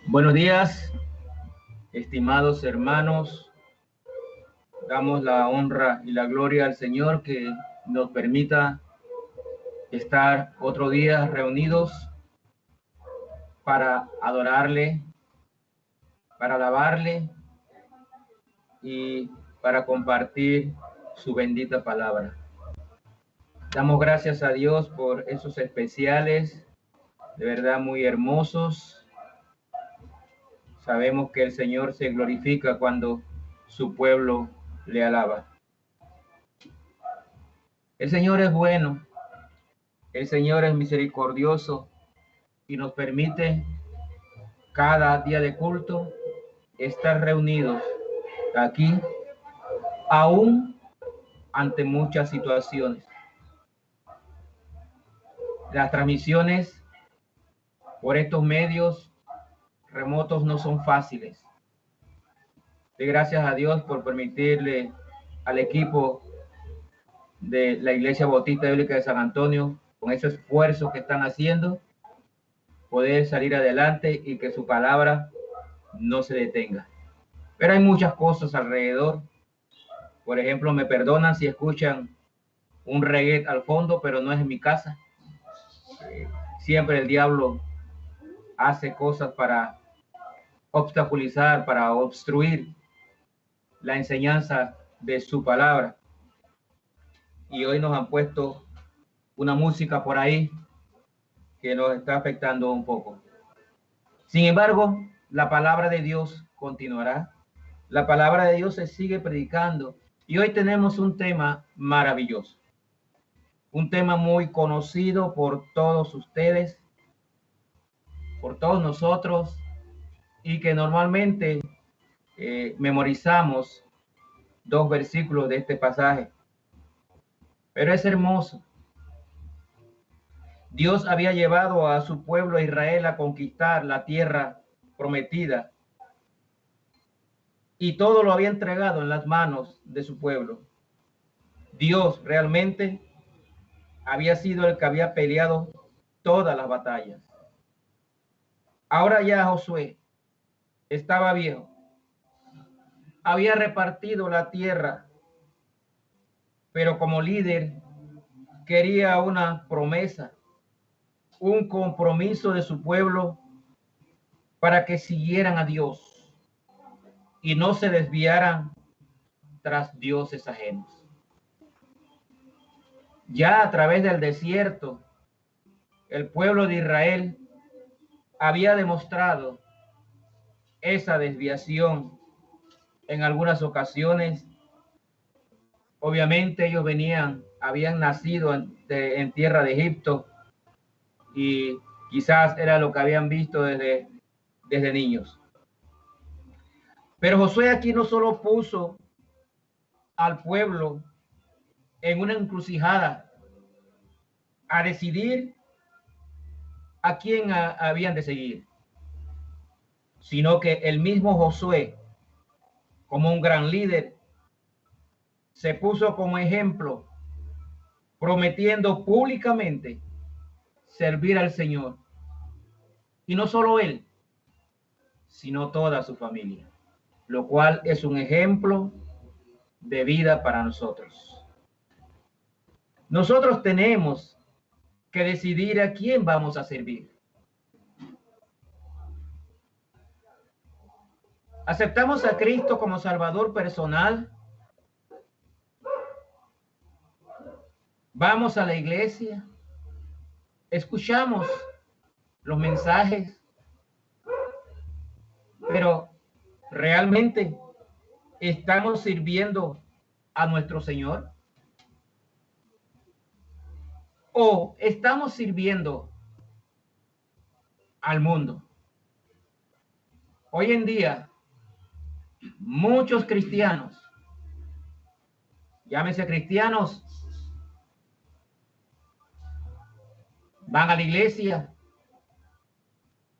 Buenos días, estimados hermanos. Damos la honra y la gloria al Señor que nos permita estar otro día reunidos para adorarle, para alabarle y para compartir su bendita palabra. Damos gracias a Dios por esos especiales, de verdad muy hermosos. Sabemos que el Señor se glorifica cuando su pueblo le alaba. El Señor es bueno, el Señor es misericordioso y nos permite cada día de culto estar reunidos aquí, aún ante muchas situaciones. Las transmisiones por estos medios remotos no son fáciles. Doy gracias a Dios por permitirle al equipo de la Iglesia Bautista Bíblica de San Antonio, con ese esfuerzo que están haciendo, poder salir adelante y que su palabra no se detenga. Pero hay muchas cosas alrededor. Por ejemplo, me perdonan si escuchan un reggae al fondo, pero no es en mi casa. Siempre el diablo hace cosas para obstaculizar, para obstruir la enseñanza de su palabra. Y hoy nos han puesto una música por ahí que nos está afectando un poco. Sin embargo, la palabra de Dios continuará. La palabra de Dios se sigue predicando. Y hoy tenemos un tema maravilloso. Un tema muy conocido por todos ustedes, por todos nosotros, y que normalmente memorizamos 2 versículos de este pasaje. Pero es hermoso. Dios había llevado a su pueblo Israel a conquistar la tierra prometida y todo lo había entregado en las manos de su pueblo. Dios realmente había sido el que había peleado todas las batallas. Ahora ya Josué estaba viejo, había repartido la tierra, pero como líder quería una promesa, un compromiso de su pueblo para que siguieran a Dios y no se desviaran tras dioses ajenos. Ya a través del desierto, el pueblo de Israel había demostrado esa desviación en algunas ocasiones. Obviamente ellos habían nacido en tierra de Egipto y quizás era lo que habían visto desde niños. Pero Josué aquí no solo puso al pueblo en una encrucijada a decidir a quién habían de seguir, sino que el mismo Josué, como un gran líder, se puso como ejemplo, prometiendo públicamente servir al Señor. Y no solo él, sino toda su familia, lo cual es un ejemplo de vida para nosotros. Nosotros tenemos que decidir a quién vamos a servir. ¿Aceptamos a Cristo como Salvador personal? ¿Vamos a la iglesia? ¿Escuchamos los mensajes? Pero ¿realmente estamos sirviendo a nuestro Señor? ¿O estamos sirviendo al mundo? Hoy en día, muchos cristianos, llámese cristianos, van a la iglesia,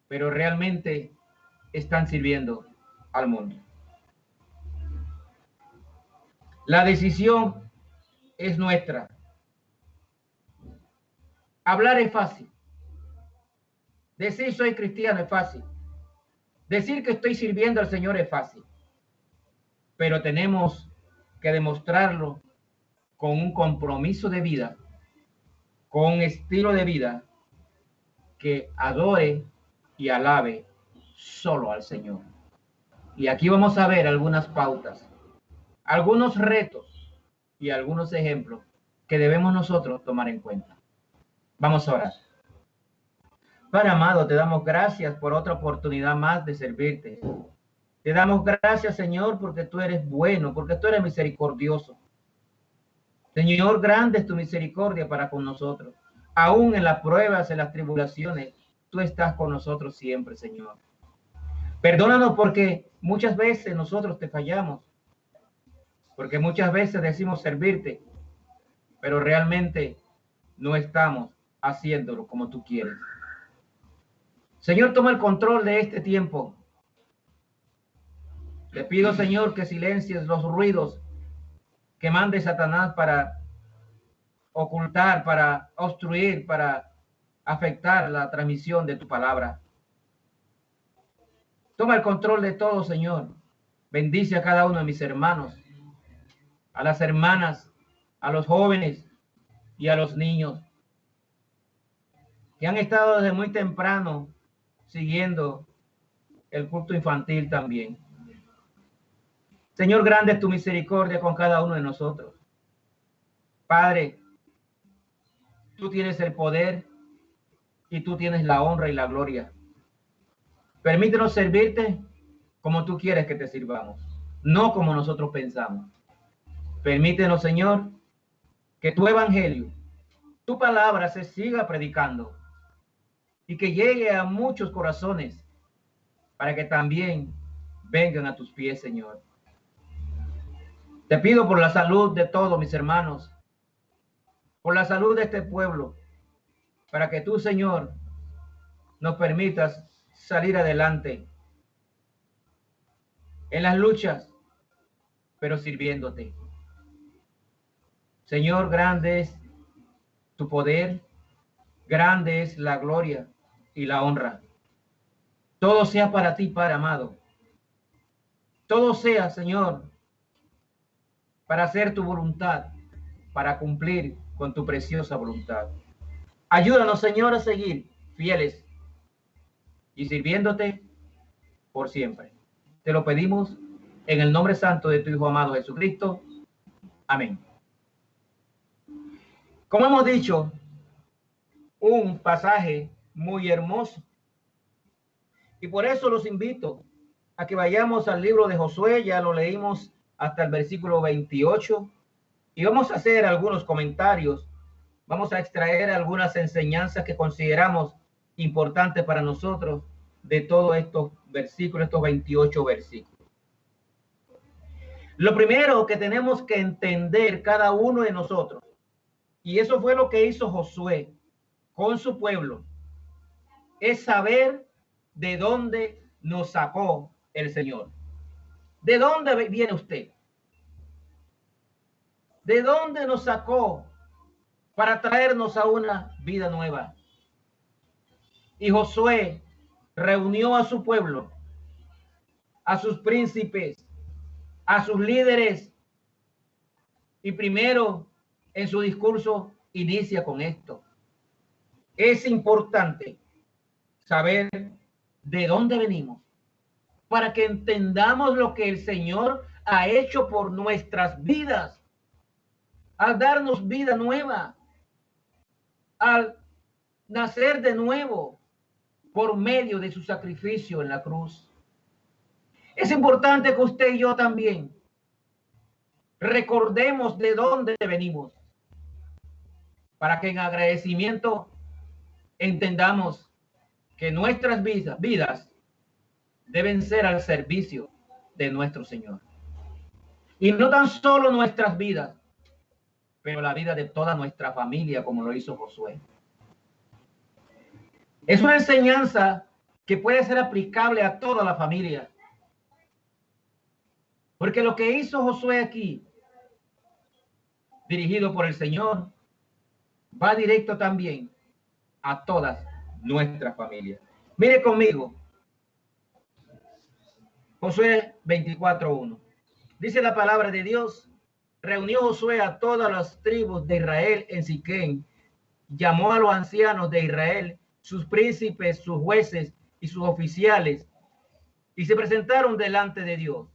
pero realmente están sirviendo al mundo. La decisión es nuestra. Hablar es fácil. Decir soy cristiano es fácil. Decir que estoy sirviendo al Señor es fácil, pero tenemos que demostrarlo con un compromiso de vida, con un estilo de vida que adore y alabe solo al Señor. Y aquí vamos a ver algunas pautas, algunos retos y algunos ejemplos que debemos nosotros tomar en cuenta. Vamos a orar. Padre amado, te damos gracias por otra oportunidad más de servirte. Te damos gracias, Señor, porque tú eres bueno, porque tú eres misericordioso. Señor, grande es tu misericordia para con nosotros. Aún en las pruebas, en las tribulaciones, tú estás con nosotros siempre, Señor. Perdónanos porque muchas veces nosotros te fallamos, porque muchas veces decimos servirte, pero realmente no estamos haciéndolo como tú quieres. Señor, toma el control de este tiempo. Te pido, Señor, que silencies los ruidos que mande Satanás para ocultar, para obstruir, para afectar la transmisión de tu palabra. Toma el control de todo, Señor. Bendice a cada uno de mis hermanos, a las hermanas, a los jóvenes y a los niños que han estado desde muy temprano siguiendo el culto infantil también. Señor, grande es tu misericordia con cada uno de nosotros. Padre, tú tienes el poder y tú tienes la honra y la gloria. Permítenos servirte como tú quieres que te sirvamos, no como nosotros pensamos. Permítenos, Señor, que tu evangelio, tu palabra se siga predicando y que llegue a muchos corazones para que también vengan a tus pies, Señor. Te pido por la salud de todos mis hermanos, por la salud de este pueblo, para que tú, Señor, nos permitas salir adelante en las luchas, pero sirviéndote. Señor, grande es tu poder, grande es la gloria y la honra. Todo sea para ti, Padre amado. Todo sea, Señor, para hacer tu voluntad, para cumplir con tu preciosa voluntad. Ayúdanos, Señor, a seguir fieles y sirviéndote por siempre. Te lo pedimos en el nombre santo de tu Hijo amado Jesucristo. Amén. Como hemos dicho, un pasaje muy hermoso. Y por eso los invito a que vayamos al libro de Josué. Ya lo leímos hasta el versículo 28. Y vamos a hacer algunos comentarios. Vamos a extraer algunas enseñanzas que consideramos importantes para nosotros de todos estos versículos, estos 28 versículos. Lo primero que tenemos que entender cada uno de nosotros, y eso fue lo que hizo Josué con su pueblo, es saber de dónde nos sacó el Señor. ¿De dónde viene usted? ¿De dónde nos sacó para traernos a una vida nueva? Y Josué reunió a su pueblo, a sus príncipes, a sus líderes, y primero en su discurso inicia con esto. Es importante saber de dónde venimos para que entendamos lo que el Señor ha hecho por nuestras vidas, al darnos vida nueva, al nacer de nuevo por medio de su sacrificio en la cruz. Es importante que usted y yo también recordemos de dónde venimos, para que en agradecimiento entendamos que nuestras vidas deben ser al servicio de nuestro Señor. Y no tan solo nuestras vidas, pero la vida de toda nuestra familia, como lo hizo Josué. Es una enseñanza que puede ser aplicable a toda la familia. Porque lo que hizo Josué aquí, dirigido por el Señor, va directo también a todas nuestras familias. Mire conmigo Josué 24:1. Dice la palabra de Dios: reunió Josué a todas las tribus de Israel en Siquem, llamó a los ancianos de Israel, sus príncipes, sus jueces y sus oficiales, y se presentaron delante de Dios.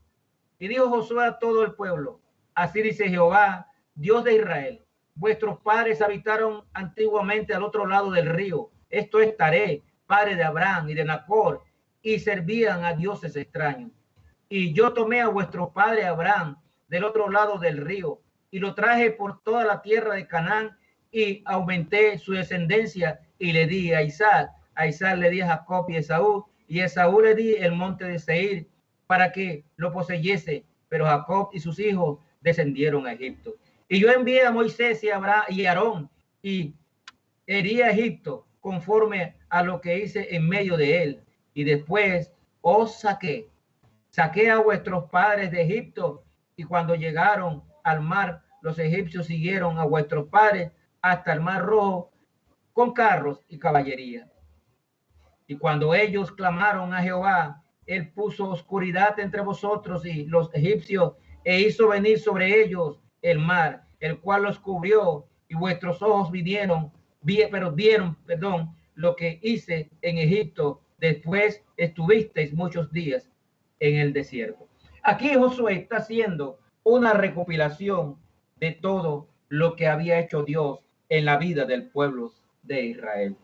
Y dijo Josué a todo el pueblo: así dice Jehová, Dios de Israel: vuestros padres habitaron antiguamente al otro lado del río, esto es Taré, padre de Abraham y de Nacor, y servían a dioses extraños. Y yo tomé a vuestro padre Abraham del otro lado del río y lo traje por toda la tierra de Canaán y aumenté su descendencia y le di a Isaac le di a Jacob y a Esaú le di el monte de Seir para que lo poseyese, pero Jacob y sus hijos descendieron a Egipto. Y yo envié a Moisés y a Abraham y a Aarón y herí a Egipto conforme a lo que hice en medio de él, y después os saqué a vuestros padres de Egipto, y cuando llegaron al mar, los egipcios siguieron a vuestros padres hasta el mar Rojo con carros y caballería. Y cuando ellos clamaron a Jehová, él puso oscuridad entre vosotros y los egipcios, e hizo venir sobre ellos el mar, el cual los cubrió, y vuestros ojos vieron lo que hice en Egipto. Después estuvisteis muchos días en el desierto. Aquí Josué está haciendo una recopilación de todo lo que había hecho Dios en la vida del pueblo de Israel.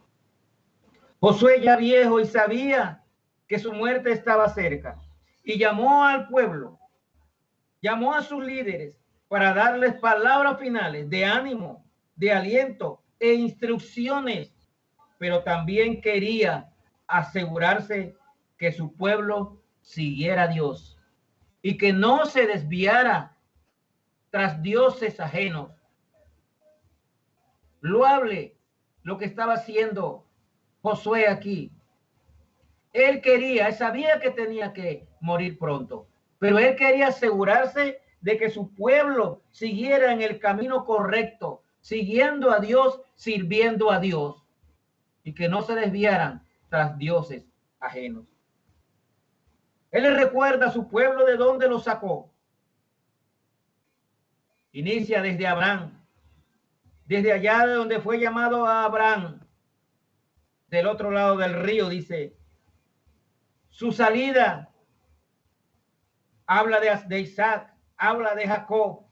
Josué, ya viejo y sabía que su muerte estaba cerca, y llamó al pueblo, llamó a sus líderes para darles palabras finales de ánimo, de aliento e instrucciones, pero también quería asegurarse que su pueblo siguiera a Dios y que no se desviara tras dioses ajenos. Loable lo que estaba haciendo Josué aquí. Él sabía que tenía que morir pronto, pero él quería asegurarse de que su pueblo siguiera en el camino correcto, siguiendo a Dios, sirviendo a Dios, y que no se desviaran tras dioses ajenos. Él le recuerda a su pueblo de dónde lo sacó. Inicia desde Abraham, desde allá de donde fue llamado a Abraham, del otro lado del río, dice. Su salida habla de Isaac, habla de Jacob,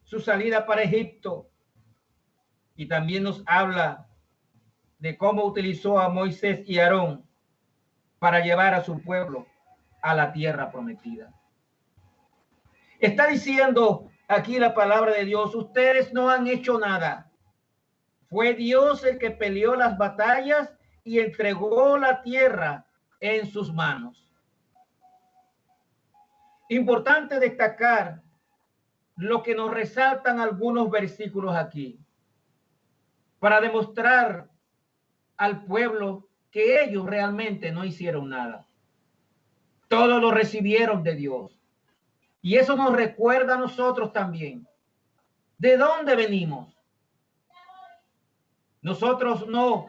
su salida para Egipto, y también nos habla de cómo utilizó a Moisés y Aarón para llevar a su pueblo a la tierra prometida. Está diciendo aquí la palabra de Dios: ustedes no han hecho nada. Fue Dios el que peleó las batallas y entregó la tierra en sus manos. Importante destacar lo que nos resaltan algunos versículos aquí para demostrar al pueblo que ellos realmente no hicieron nada. Todo lo recibieron de Dios. Y eso nos recuerda a nosotros también. ¿De dónde venimos? Nosotros no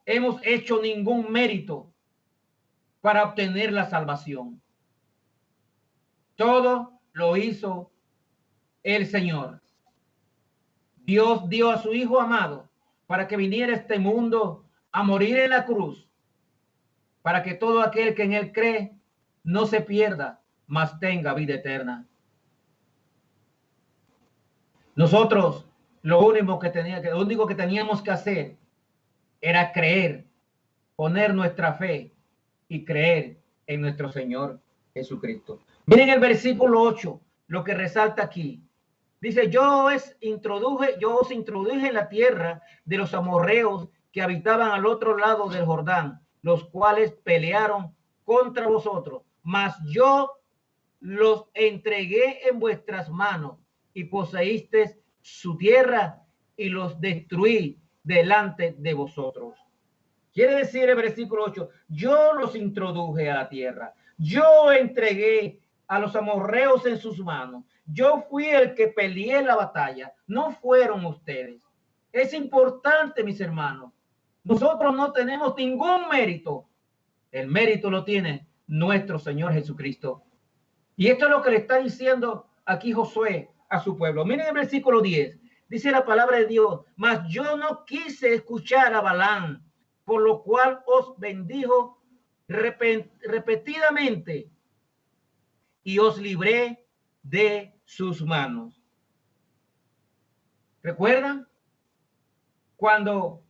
hemos hecho ningún mérito para obtener la salvación. Todo lo hizo el Señor. Dios dio a su Hijo amado para que viniera a este mundo a morir en la cruz, para que todo aquel que en él cree no se pierda, mas tenga vida eterna. Nosotros lo único que teníamos que hacer era creer, poner nuestra fe y creer en nuestro Señor Jesucristo. Miren el versículo 8, lo que resalta aquí. Dice: yo os introduje en la tierra de los amorreos que habitaban al otro lado del Jordán, los cuales pelearon contra vosotros, mas yo los entregué en vuestras manos y poseísteis su tierra y los destruí delante de vosotros. Quiere decir el versículo 8, yo los introduje a la tierra, yo entregué a los amorreos en sus manos, yo fui el que peleé la batalla, no fueron ustedes. Es importante, mis hermanos, nosotros no tenemos ningún mérito, el mérito lo tiene nuestro Señor Jesucristo. Y esto es lo que le está diciendo aquí Josué a su pueblo. Miren el versículo 10. Dice la palabra de Dios: mas yo no quise escuchar a Balaam, por lo cual os bendijo repetidamente y os libré de sus manos. ¿Recuerdan? Cuando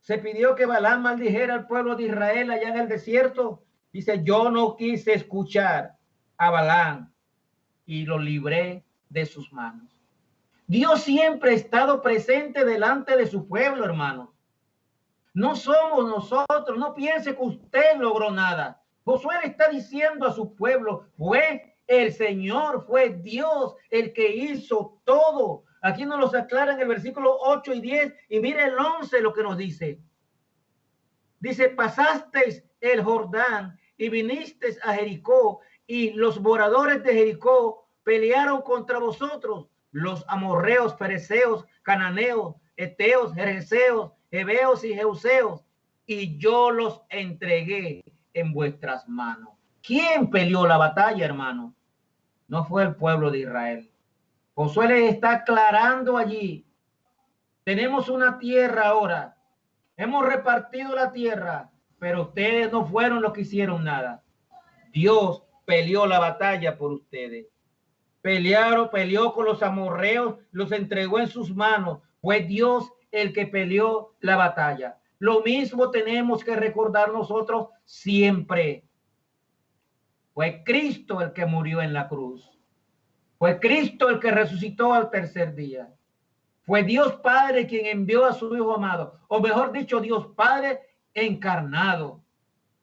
se pidió que Balaam maldijera al pueblo de Israel allá en el desierto, dice: yo no quise escuchar a Balaam y lo libré de sus manos. Dios siempre ha estado presente delante de su pueblo, hermano. No somos nosotros, no piense que usted logró nada. Josué le está diciendo a su pueblo: fue el Señor, fue Dios el que hizo todo. Aquí nos los aclara en el versículo 8 y 10, y mire el 11 lo que nos dice. Dice: pasasteis el Jordán y vinisteis a Jericó, y los moradores de Jericó pelearon contra vosotros, los amorreos, fereceos, cananeos, eteos, jerjeseos, heveos y jeuseos, y yo los entregué en vuestras manos. ¿Quién peleó la batalla, hermano? No fue el pueblo de Israel. Josué les está aclarando allí: tenemos una tierra ahora, hemos repartido la tierra, pero ustedes no fueron los que hicieron nada. Dios peleó la batalla por ustedes. Peleó con los amorreos, los entregó en sus manos. Fue Dios el que peleó la batalla. Lo mismo tenemos que recordar nosotros siempre. Fue Cristo el que murió en la cruz. Fue Cristo el que resucitó al tercer día. Fue Dios Padre quien envió a su Hijo amado, o mejor dicho, Dios Padre encarnado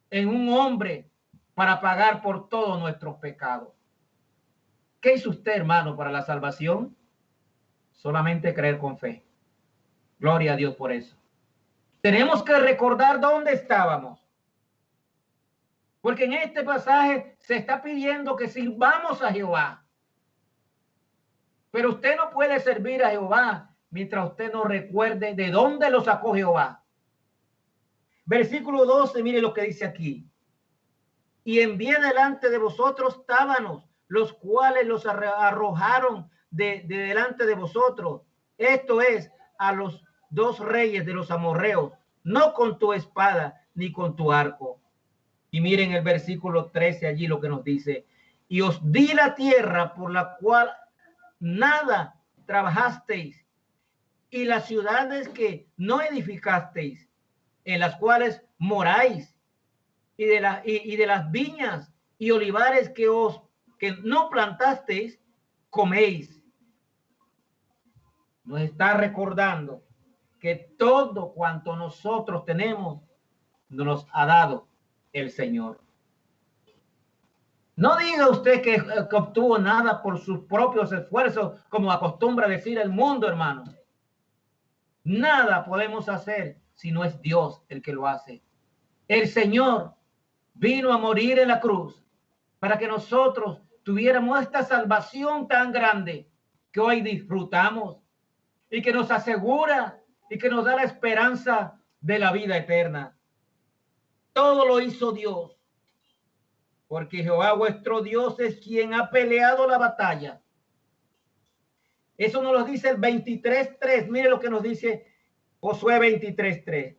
en un hombre para pagar por todos nuestros pecados. ¿Qué hizo usted, hermano, para la salvación? Solamente creer con fe. Gloria a Dios por eso. Tenemos que recordar dónde estábamos, porque en este pasaje se está pidiendo que sirvamos a Jehová. Pero usted no puede servir a Jehová mientras usted no recuerde de dónde lo sacó Jehová. Versículo 12, mire lo que dice aquí. Y envié delante de vosotros tábanos, los cuales los arrojaron de delante de vosotros. Esto es, a los dos reyes de los amorreos, no con tu espada ni con tu arco. Y miren el versículo 13 allí lo que nos dice: y os di la tierra por la cual nada trabajasteis, y las ciudades que no edificasteis, en las cuales moráis, y de las viñas y olivares que no plantasteis, coméis. Nos está recordando que todo cuanto nosotros tenemos nos ha dado el Señor. No diga usted que obtuvo nada por sus propios esfuerzos, como acostumbra decir el mundo, hermano. Nada podemos hacer si no es Dios el que lo hace. El Señor vino a morir en la cruz para que nosotros tuviéramos esta salvación tan grande que hoy disfrutamos y que nos asegura y que nos da la esperanza de la vida eterna. Todo lo hizo Dios, porque Jehová vuestro Dios es quien ha peleado la batalla. Eso nos lo dice el 23:3. Mire lo que nos dice Josué 23:3.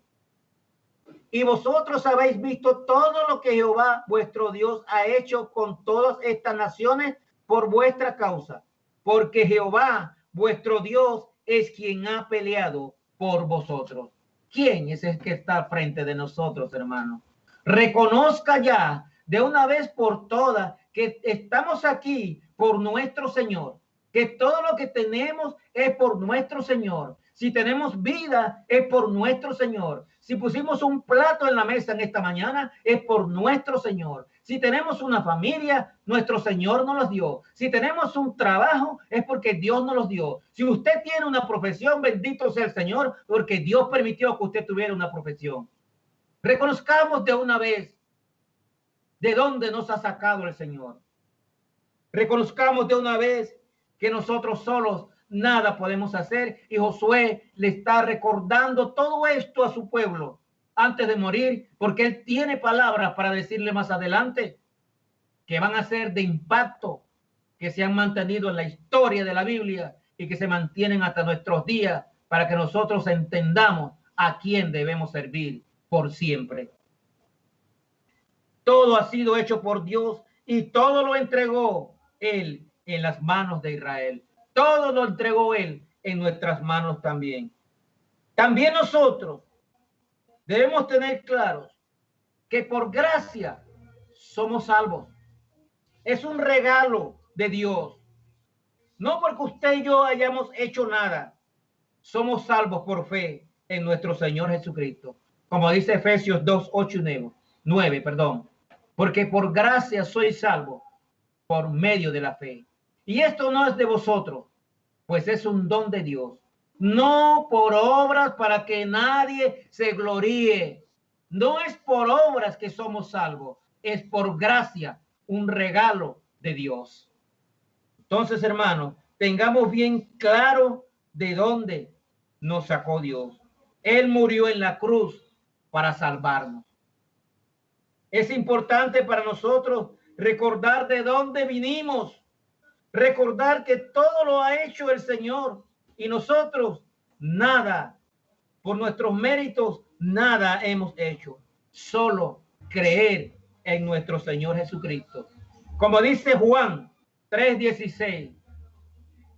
Y vosotros habéis visto todo lo que Jehová vuestro Dios ha hecho con todas estas naciones por vuestra causa, porque Jehová vuestro Dios es quien ha peleado por vosotros. ¿Quién es el que está al frente de nosotros, hermano? Reconozca ya de una vez por todas que estamos aquí por nuestro Señor, que todo lo que tenemos es por nuestro Señor. Si tenemos vida, es por nuestro Señor. Si pusimos un plato en la mesa en esta mañana, es por nuestro Señor. Si tenemos una familia, nuestro Señor nos los dio. Si tenemos un trabajo, es porque Dios nos los dio. Si usted tiene una profesión, bendito sea el Señor, porque Dios permitió que usted tuviera una profesión. Reconozcamos de una vez de dónde nos ha sacado el Señor. Reconozcamos de una vez que nosotros solos nada podemos hacer, y Josué le está recordando todo esto a su pueblo antes de morir, porque él tiene palabras para decirle más adelante. que van a ser de impacto, que se han mantenido en la historia de la Biblia y que se mantienen hasta nuestros días para que nosotros entendamos a quién debemos servir por siempre. Todo ha sido hecho por Dios y todo lo entregó Él en las manos de Israel. Todo lo entregó Él en nuestras manos también. También nosotros debemos tener claros que por gracia somos salvos. Es un regalo de Dios. No porque usted y yo hayamos hecho nada. Somos salvos por fe en nuestro Señor Jesucristo. Como dice Efesios 2, 8 y 9, perdón. Porque por gracia soy salvo por medio de la fe. Y esto no es de vosotros, pues es un don de Dios. No por obras para que nadie se gloríe. No es por obras que somos salvos, es por gracia, un regalo de Dios. Entonces, hermanos, tengamos bien claro de dónde nos sacó Dios. Él murió en la cruz para salvarnos. Es importante para nosotros recordar de dónde vinimos, recordar que todo lo ha hecho el Señor y nosotros nada, por nuestros méritos, nada hemos hecho, solo creer en nuestro Señor Jesucristo. Como dice Juan 3:16,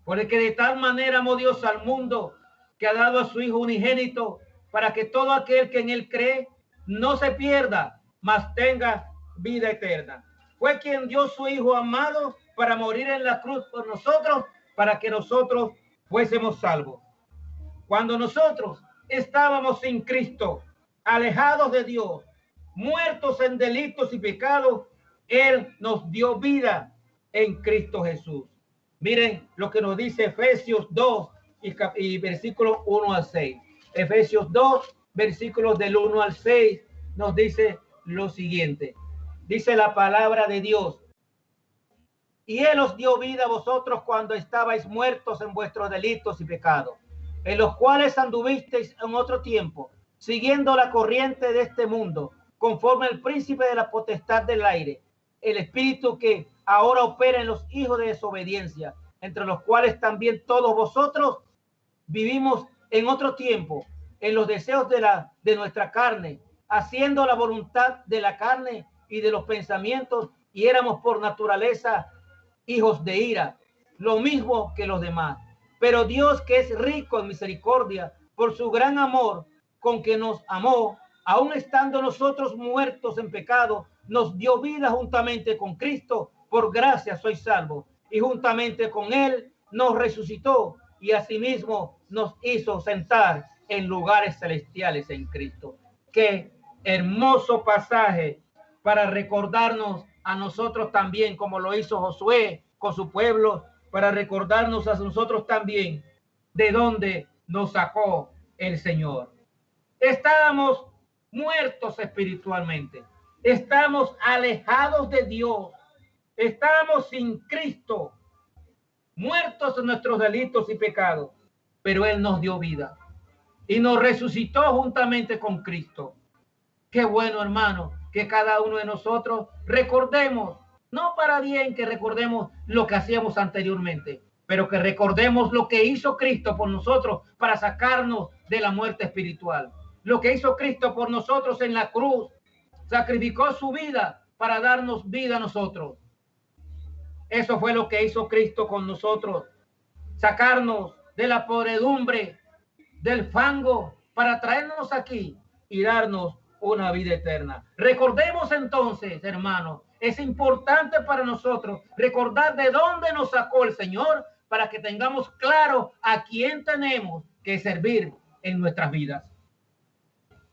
porque de tal manera amó Dios al mundo que ha dado a su Hijo unigénito para que todo aquel que en él cree no se pierda, mas tenga vida eterna. Fue quien dio su Hijo amado para morir en la cruz por nosotros, para que nosotros fuésemos salvos. Cuando nosotros estábamos sin Cristo, alejados de Dios, muertos en delitos y pecados, Él nos dio vida en Cristo Jesús. Miren lo que nos dice Efesios 2 y versículos 1 al 6. Efesios 2, versículos del 1 al 6, nos dice lo siguiente. Dice la palabra de Dios: y Él os dio vida a vosotros cuando estabais muertos en vuestros delitos y pecados, en los cuales anduvisteis en otro tiempo, siguiendo la corriente de este mundo, conforme al príncipe de la potestad del aire, el espíritu que ahora opera en los hijos de desobediencia, entre los cuales también todos vosotros vivimos en otro tiempo, en los deseos de nuestra carne, haciendo la voluntad de la carne y de los pensamientos, y éramos por naturaleza hijos de ira, lo mismo que los demás. Pero Dios, que es rico en misericordia, por su gran amor con que nos amó, aun estando nosotros muertos en pecado, nos dio vida juntamente con Cristo. Por gracia sois salvos, y juntamente con Él nos resucitó y asimismo nos hizo sentar en lugares celestiales en Cristo. Qué hermoso pasaje para recordarnos a nosotros también, como lo hizo Josué con su pueblo, para recordarnos a nosotros también de dónde nos sacó el Señor. Estábamos muertos espiritualmente, estamos alejados de Dios, estamos sin Cristo, muertos en nuestros delitos y pecados, pero Él nos dio vida y nos resucitó juntamente con Cristo. Qué bueno, hermano, que cada uno de nosotros recordemos, no para bien que recordemos lo que hacíamos anteriormente, pero que recordemos lo que hizo Cristo por nosotros para sacarnos de la muerte espiritual. Lo que hizo Cristo por nosotros en la cruz, sacrificó su vida para darnos vida a nosotros. Eso fue lo que hizo Cristo con nosotros, sacarnos de la podredumbre, del fango, para traernos aquí y darnos una vida eterna. Recordemos entonces, hermanos, es importante para nosotros recordar de dónde nos sacó el Señor, para que tengamos claro a quién tenemos que servir en nuestras vidas.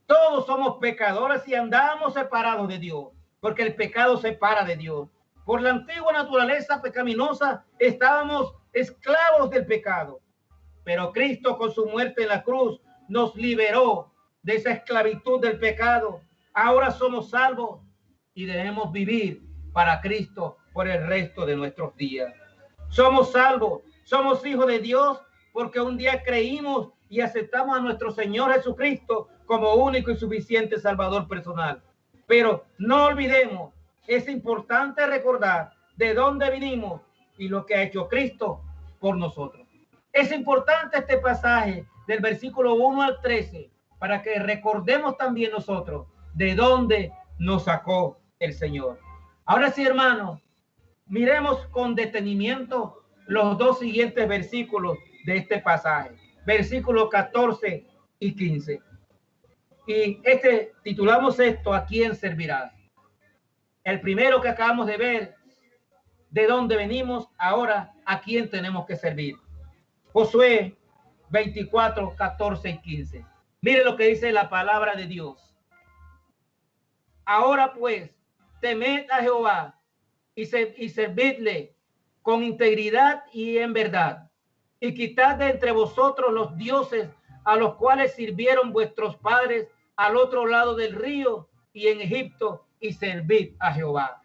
Todos somos pecadores y andamos separados de Dios, porque el pecado separa de Dios. Por la antigua naturaleza pecaminosa estábamos esclavos del pecado, pero Cristo con su muerte en la cruz nos liberó de esa esclavitud del pecado. Ahora somos salvos y debemos vivir para Cristo por el resto de nuestros días. Somos salvos, somos hijos de Dios porque un día creímos y aceptamos a nuestro Señor Jesucristo como único y suficiente Salvador personal. Pero no olvidemos es importante recordar de dónde vinimos y lo que ha hecho Cristo por nosotros. Es importante este pasaje del versículo 1 al 13 para que recordemos también nosotros de dónde nos sacó el Señor. Ahora sí, hermanos, miremos con detenimiento los dos siguientes versículos de este pasaje, versículos 14 y 15. Y titulamos esto: ¿a quién servirás? El primero que acabamos de ver, de dónde venimos, ahora a quién tenemos que servir. Josué 24, 14 y 15. Mire lo que dice la palabra de Dios. Ahora pues, temed a Jehová y servidle con integridad y en verdad, y quitad de entre vosotros los dioses a los cuales sirvieron vuestros padres al otro lado del río y en Egipto, y servid a Jehová.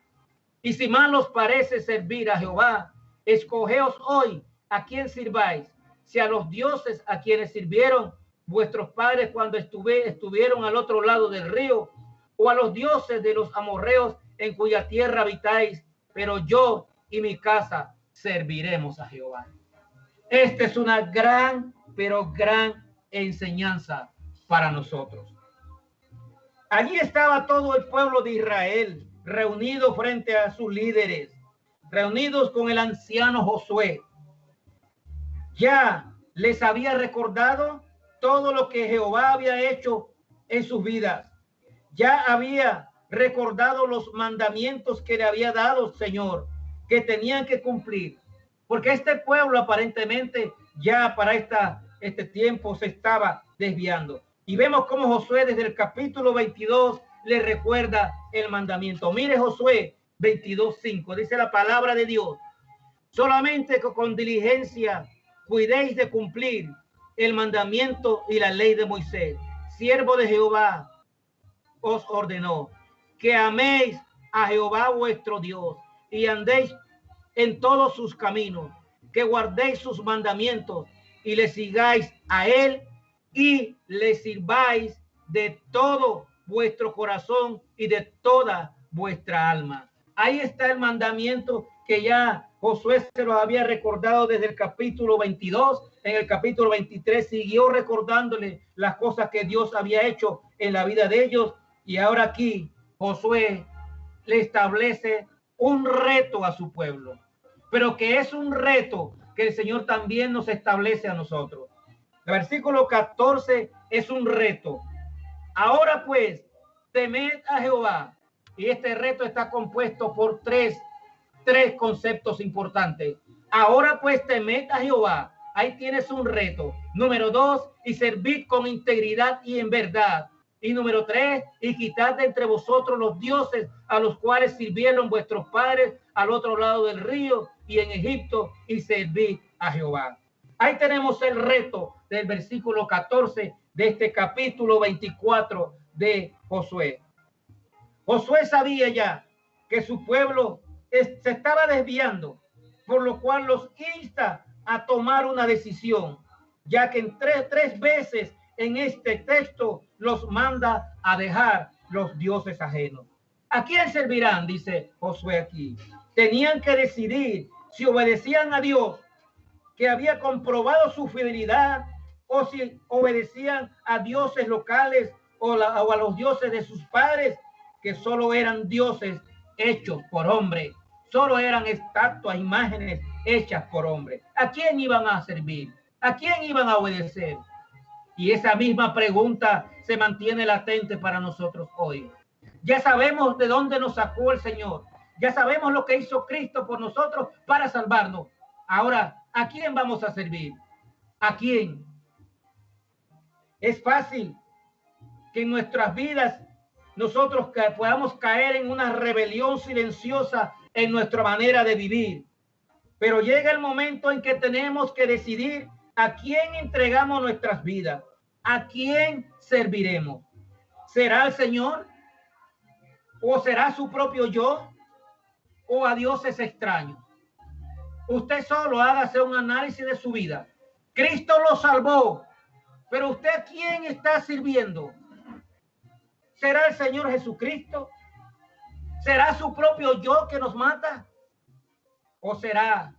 Y si mal os parece servir a Jehová, escogeos hoy a quién sirváis, si a los dioses a quienes sirvieron vuestros padres cuando estuvieron al otro lado del río, o a los dioses de los amorreos en cuya tierra habitáis, pero yo y mi casa serviremos a Jehová. Esta es una gran, pero gran enseñanza para nosotros. Allí estaba todo el pueblo de Israel reunido frente a sus líderes, reunidos con el anciano Josué. Ya les había recordado todo lo que Jehová había hecho en sus vidas. Ya había recordado los mandamientos que le había dado el Señor, que tenían que cumplir. Porque este pueblo aparentemente ya para este tiempo se estaba desviando. Y vemos cómo Josué desde el capítulo 22 le recuerda el mandamiento. Mire Josué 22:5, dice la palabra de Dios: solamente que con diligencia cuidéis de cumplir el mandamiento y la ley de Moisés, siervo de Jehová, os ordenó, que améis a Jehová vuestro Dios y andéis en todos sus caminos, que guardéis sus mandamientos y le sigáis a él y le sirváis de todo vuestro corazón y de toda vuestra alma. Ahí está el mandamiento que ya Josué se lo había recordado desde el capítulo 22. En el capítulo 23 siguió recordándole las cosas que Dios había hecho en la vida de ellos. Y ahora aquí Josué le establece un reto a su pueblo, pero que es un reto que el Señor también nos establece a nosotros. El versículo 14 es un reto. Ahora pues, temed a Jehová. Y este reto está compuesto por tres conceptos importantes. Ahora pues, temed a Jehová. Ahí tienes un reto. Número 2, y servid con integridad y en verdad. Y número 3, y quitad de entre vosotros los dioses a los cuales sirvieron vuestros padres al otro lado del río y en Egipto, y servid a Jehová. Ahí tenemos el reto del versículo 14 de este capítulo 24 de Josué. Josué sabía ya que su pueblo se estaba desviando, por lo cual los insta a tomar una decisión, ya que en tres veces en este texto los manda a dejar los dioses ajenos. ¿A quién servirán? Dice Josué aquí. Tenían que decidir si obedecían a Dios, que había comprobado su fidelidad, o si obedecían a dioses locales o a los dioses de sus padres, que solo eran dioses hechos por hombre, solo eran estatuas, imágenes hechas por hombre. ¿A quién iban a servir? ¿A quién iban a obedecer? Y esa misma pregunta se mantiene latente para nosotros hoy. Ya sabemos de dónde nos sacó el Señor. Ya sabemos lo que hizo Cristo por nosotros para salvarnos. Ahora, ¿a quién vamos a servir? ¿A quién? Es fácil que en nuestras vidas nosotros podamos caer en una rebelión silenciosa en nuestra manera de vivir. Pero llega el momento en que tenemos que decidir a quién entregamos nuestras vidas, a quién serviremos. ¿Será el Señor? ¿O será su propio yo? ¿O a dioses extraños? Usted solo hágase un análisis de su vida. Cristo lo salvó, pero ¿usted a quién está sirviendo? ¿Será el Señor Jesucristo? ¿Será su propio yo que nos mata? ¿O será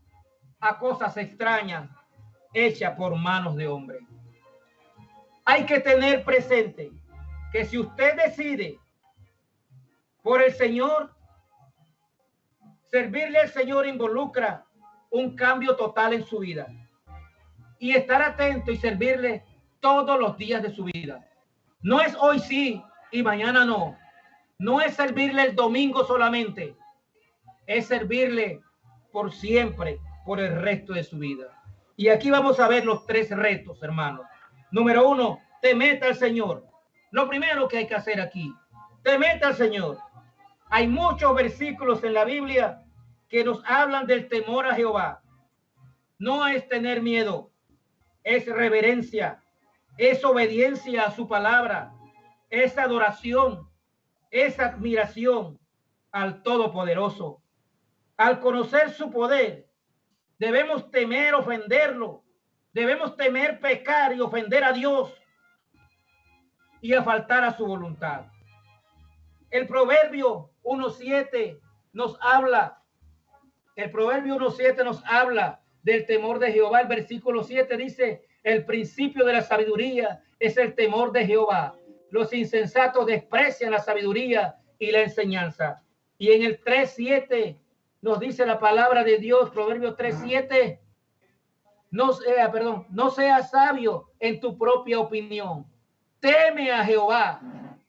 a cosas extrañas hechas por manos de hombre? Hay que tener presente que si usted decide por el Señor, servirle al Señor involucra un cambio total en su vida. Y estar atento y servirle todos los días de su vida. No es hoy sí y mañana no. No es servirle el domingo solamente. Es servirle por siempre, por el resto de su vida. Y aquí vamos a ver los 3 retos, hermanos. Número 1, temete al Señor. Lo primero que hay que hacer aquí, temete al Señor. Hay muchos versículos en la Biblia que nos hablan del temor a Jehová. No es tener miedo, es reverencia, es obediencia a su palabra, es adoración, es admiración al Todopoderoso. Al conocer su poder, debemos temer ofenderlo, debemos temer pecar y ofender a Dios y a faltar a su voluntad. El Proverbio 1:7 nos habla, del temor de Jehová. El versículo 7 dice: el principio de la sabiduría es el temor de Jehová. Los insensatos desprecian la sabiduría y la enseñanza. Y en el 3:7 nos dice la palabra de Dios, Proverbios 3:7, no seas sabio en tu propia opinión. Teme a Jehová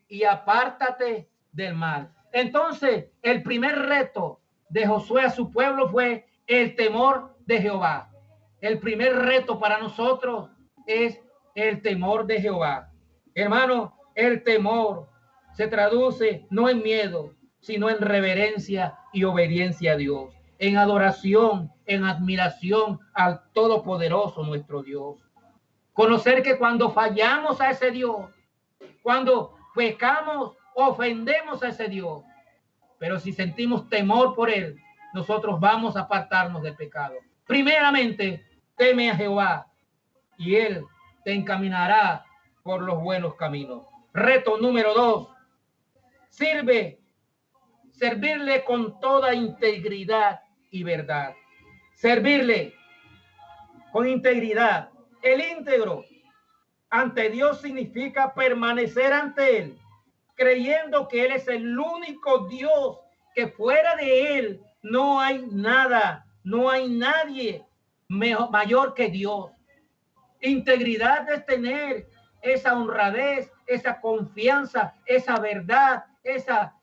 y apártate del mal. Entonces, el primer reto de Josué a su pueblo fue el temor de Jehová. El primer reto para nosotros es el temor de Jehová. Hermano, el temor se traduce no en miedo, sino en reverencia y obediencia a Dios, en adoración, en admiración al Todopoderoso nuestro Dios. Conocer que cuando fallamos a ese Dios, cuando pecamos, ofendemos a ese Dios, pero si sentimos temor por él, nosotros vamos a apartarnos del pecado. Primeramente, teme a Jehová y él te encaminará por los buenos caminos. Reto número 2, servirle con toda integridad y verdad. Servirle con integridad. El íntegro ante Dios significa permanecer ante él, creyendo que él es el único Dios, que fuera de él no hay nada, no hay nadie mayor que Dios. Integridad es tener esa honradez, esa confianza, esa verdad, esa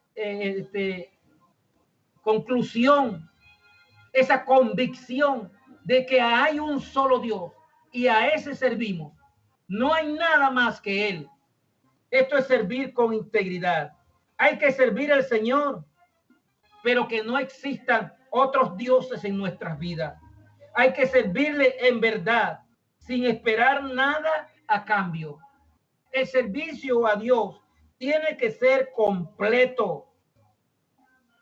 conclusión, esa convicción de que hay un solo Dios y a ese servimos. No hay nada más que él. Esto es servir con integridad. Hay que servir al Señor, pero que no existan otros dioses en nuestras vidas. Hay que servirle en verdad, sin esperar nada a cambio. El servicio a Dios tiene que ser completo.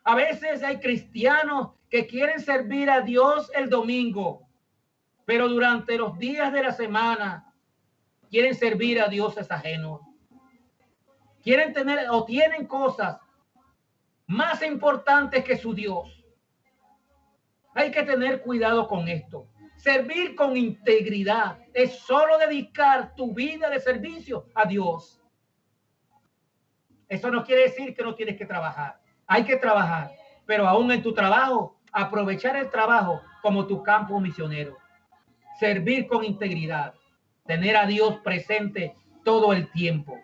A veces hay cristianos que quieren servir a Dios el domingo, pero durante los días de la semana quieren servir a dioses ajenos. Quieren tener o tienen cosas más importantes que su Dios. Hay que tener cuidado con esto. Servir con integridad es solo dedicar tu vida de servicio a Dios. Eso no quiere decir que no tienes que trabajar. Hay que trabajar, pero aún en tu trabajo, aprovechar el trabajo como tu campo misionero. Servir con integridad, tener a Dios presente todo el tiempo.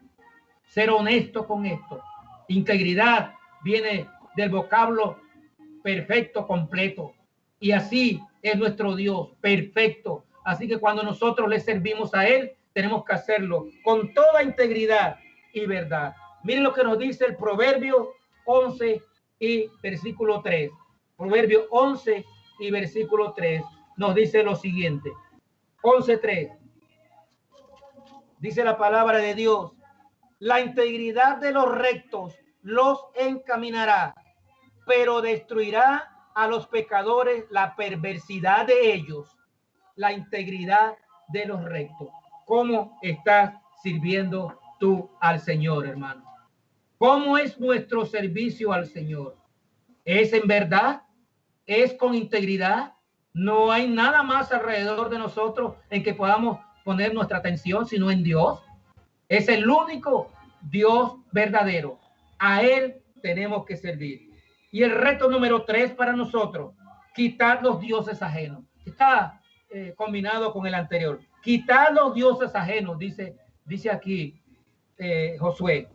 Ser honesto con esto. Integridad viene del vocablo perfecto, completo. Y así es nuestro Dios, perfecto. Así que cuando nosotros le servimos a él, tenemos que hacerlo con toda integridad y verdad. Miren lo que nos dice el Proverbio 11 y versículo 3. Proverbio 11 y versículo 3 nos dice lo siguiente. 11:3. Dice la palabra de Dios: la integridad de los rectos los encaminará, pero destruirá a los pecadores la perversidad de ellos. La integridad de los rectos. ¿Cómo estás sirviendo tú al Señor, hermano? ¿Cómo es nuestro servicio al Señor? Es en verdad, es con integridad. No hay nada más alrededor de nosotros en que podamos poner nuestra atención, sino en Dios. Es el único Dios verdadero. A Él tenemos que servir. Y el reto número 3 para nosotros, quitar los dioses ajenos. Está combinado con el anterior. Quitar los dioses ajenos, dice aquí Josué.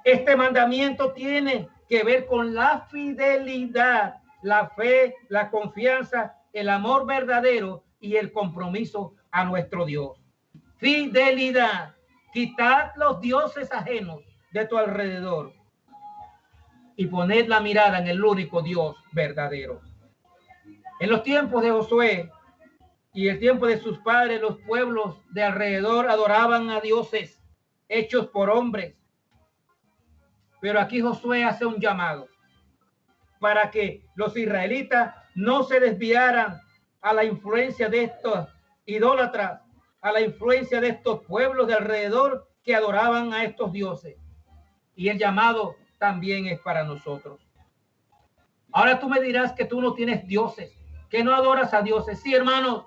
Este mandamiento tiene que ver con la fidelidad, la fe, la confianza, el amor verdadero y el compromiso a nuestro Dios. Fidelidad. Quitad los dioses ajenos de tu alrededor y poned la mirada en el único Dios verdadero. En los tiempos de Josué y el tiempo de sus padres, los pueblos de alrededor adoraban a dioses hechos por hombres. Pero aquí Josué hace un llamado para que los israelitas no se desviaran a la influencia de estos idólatras, a la influencia de estos pueblos de alrededor que adoraban a estos dioses. Y el llamado también es para nosotros. Ahora tú me dirás que tú no tienes dioses, que no adoras a dioses. Sí, hermanos,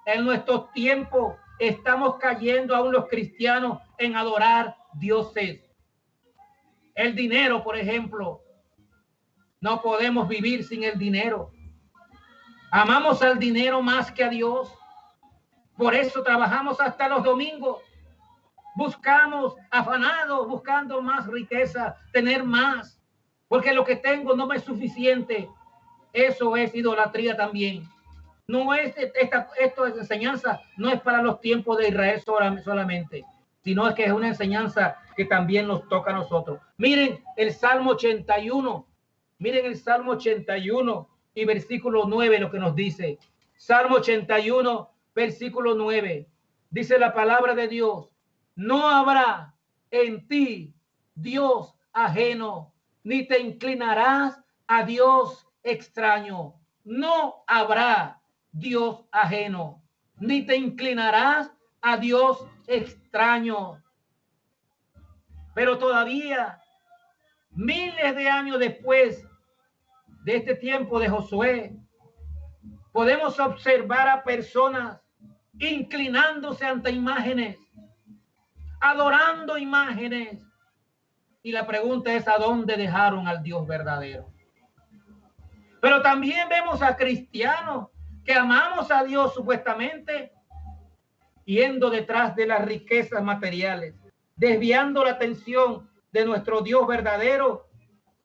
en nuestros tiempos estamos cayendo aún los cristianos en adorar dioses. El dinero, por ejemplo, no podemos vivir sin el dinero. Amamos al dinero más que a Dios. Por eso trabajamos hasta los domingos. Buscamos afanados, buscando más riqueza, tener más. Porque lo que tengo no me es suficiente. Eso es idolatría también. No es esto es enseñanza, no es para los tiempos de Israel solamente, sino es que es una enseñanza que también nos toca a nosotros. Miren el Salmo 81. Miren el Salmo 81 y versículo 9 lo que nos dice. Salmo 81, versículo 9. Dice la palabra de Dios: no habrá en ti Dios ajeno, ni te inclinarás a Dios extraño. No habrá Dios ajeno, ni te inclinarás a Dios extraño. Pero todavía, miles de años después de este tiempo de Josué, podemos observar a personas inclinándose ante imágenes, adorando imágenes. Y la pregunta es: ¿a dónde dejaron al Dios verdadero? Pero también vemos a cristianos que amamos a Dios supuestamente, yendo detrás de las riquezas materiales, desviando la atención de nuestro Dios verdadero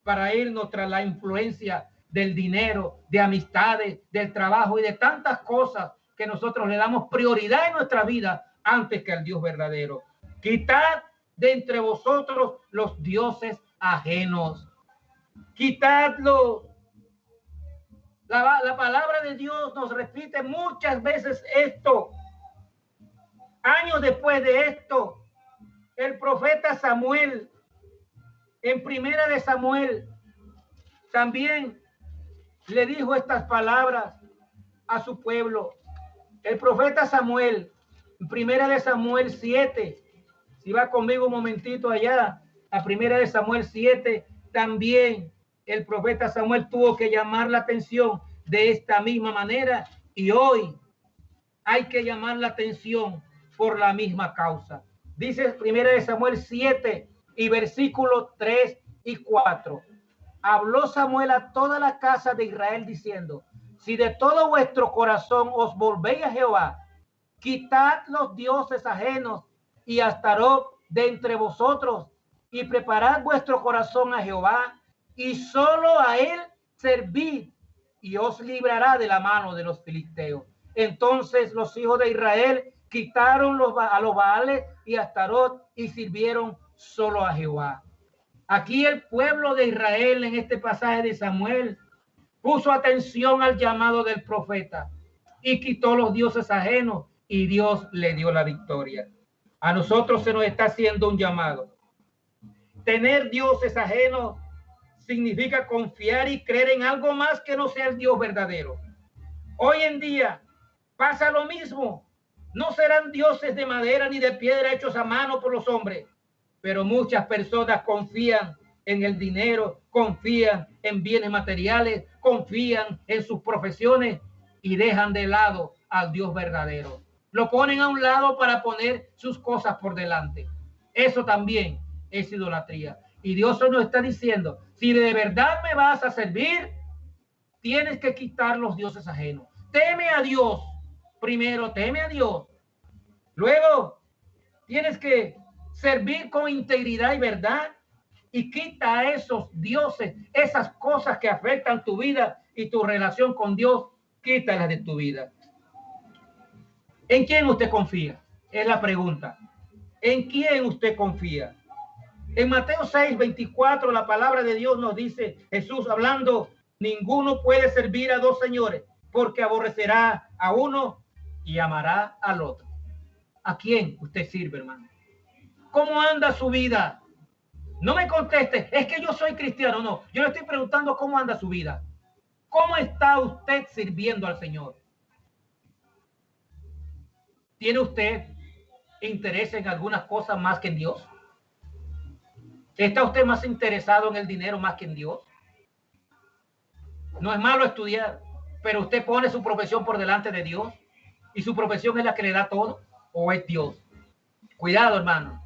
para irnos tras la influencia del dinero, de amistades, del trabajo y de tantas cosas que nosotros le damos prioridad en nuestra vida antes que al Dios verdadero. Quitad de entre vosotros los dioses ajenos. Quitadlos. La palabra de Dios nos repite muchas veces esto. Años después de esto, el profeta Samuel, en Primera de Samuel, también le dijo estas palabras a su pueblo. El profeta Samuel, en Primera de Samuel 7, si va conmigo un momentito allá, a Primera de Samuel 7, también el profeta Samuel tuvo que llamar la atención de esta misma manera, y hoy hay que llamar la atención por la misma causa. Dice Primera de Samuel 7 y versículos 3 y 4. Habló Samuel a toda la casa de Israel diciendo: si de todo vuestro corazón os volvéis a Jehová, quitad los dioses ajenos y Astarot de entre vosotros, y preparad vuestro corazón a Jehová, y solo a él servid, y os librará de la mano de los filisteos. Entonces los hijos de Israel quitaron a los Baales y a Astarot y sirvieron solo a Jehová. Aquí el pueblo de Israel, en este pasaje de Samuel, puso atención al llamado del profeta y quitó los dioses ajenos, y Dios le dio la victoria. A nosotros se nos está haciendo un llamado. Tener dioses ajenos significa confiar y creer en algo más que no sea el Dios verdadero. Hoy en día pasa lo mismo. No serán dioses de madera ni de piedra hechos a mano por los hombres, pero muchas personas confían en el dinero, confían en bienes materiales, confían en sus profesiones y dejan de lado al Dios verdadero. Lo ponen a un lado para poner sus cosas por delante. Eso también es idolatría. Y Dios hoy nos está diciendo, si de verdad me vas a servir, tienes que quitar los dioses ajenos. Teme a Dios. Primero, teme a Dios. Luego, tienes que servir con integridad y verdad. Y quita a esos dioses, esas cosas que afectan tu vida y tu relación con Dios, quítalas de tu vida. ¿En quién usted confía? Es la pregunta. ¿En quién usted confía? En Mateo 6:24, la palabra de Dios nos dice, Jesús hablando, ninguno puede servir a dos señores, porque aborrecerá a uno y amará al otro. ¿A quién usted sirve, hermano? ¿Cómo anda su vida? No me conteste, es que yo soy cristiano. No, yo le estoy preguntando cómo anda su vida. ¿Cómo está usted sirviendo al Señor? ¿Tiene usted interés en algunas cosas más que en Dios? ¿Está usted más interesado en el dinero más que en Dios? No es malo estudiar, pero usted pone su profesión por delante de Dios y su profesión es la que le da todo, ¿o es Dios? Cuidado, hermano,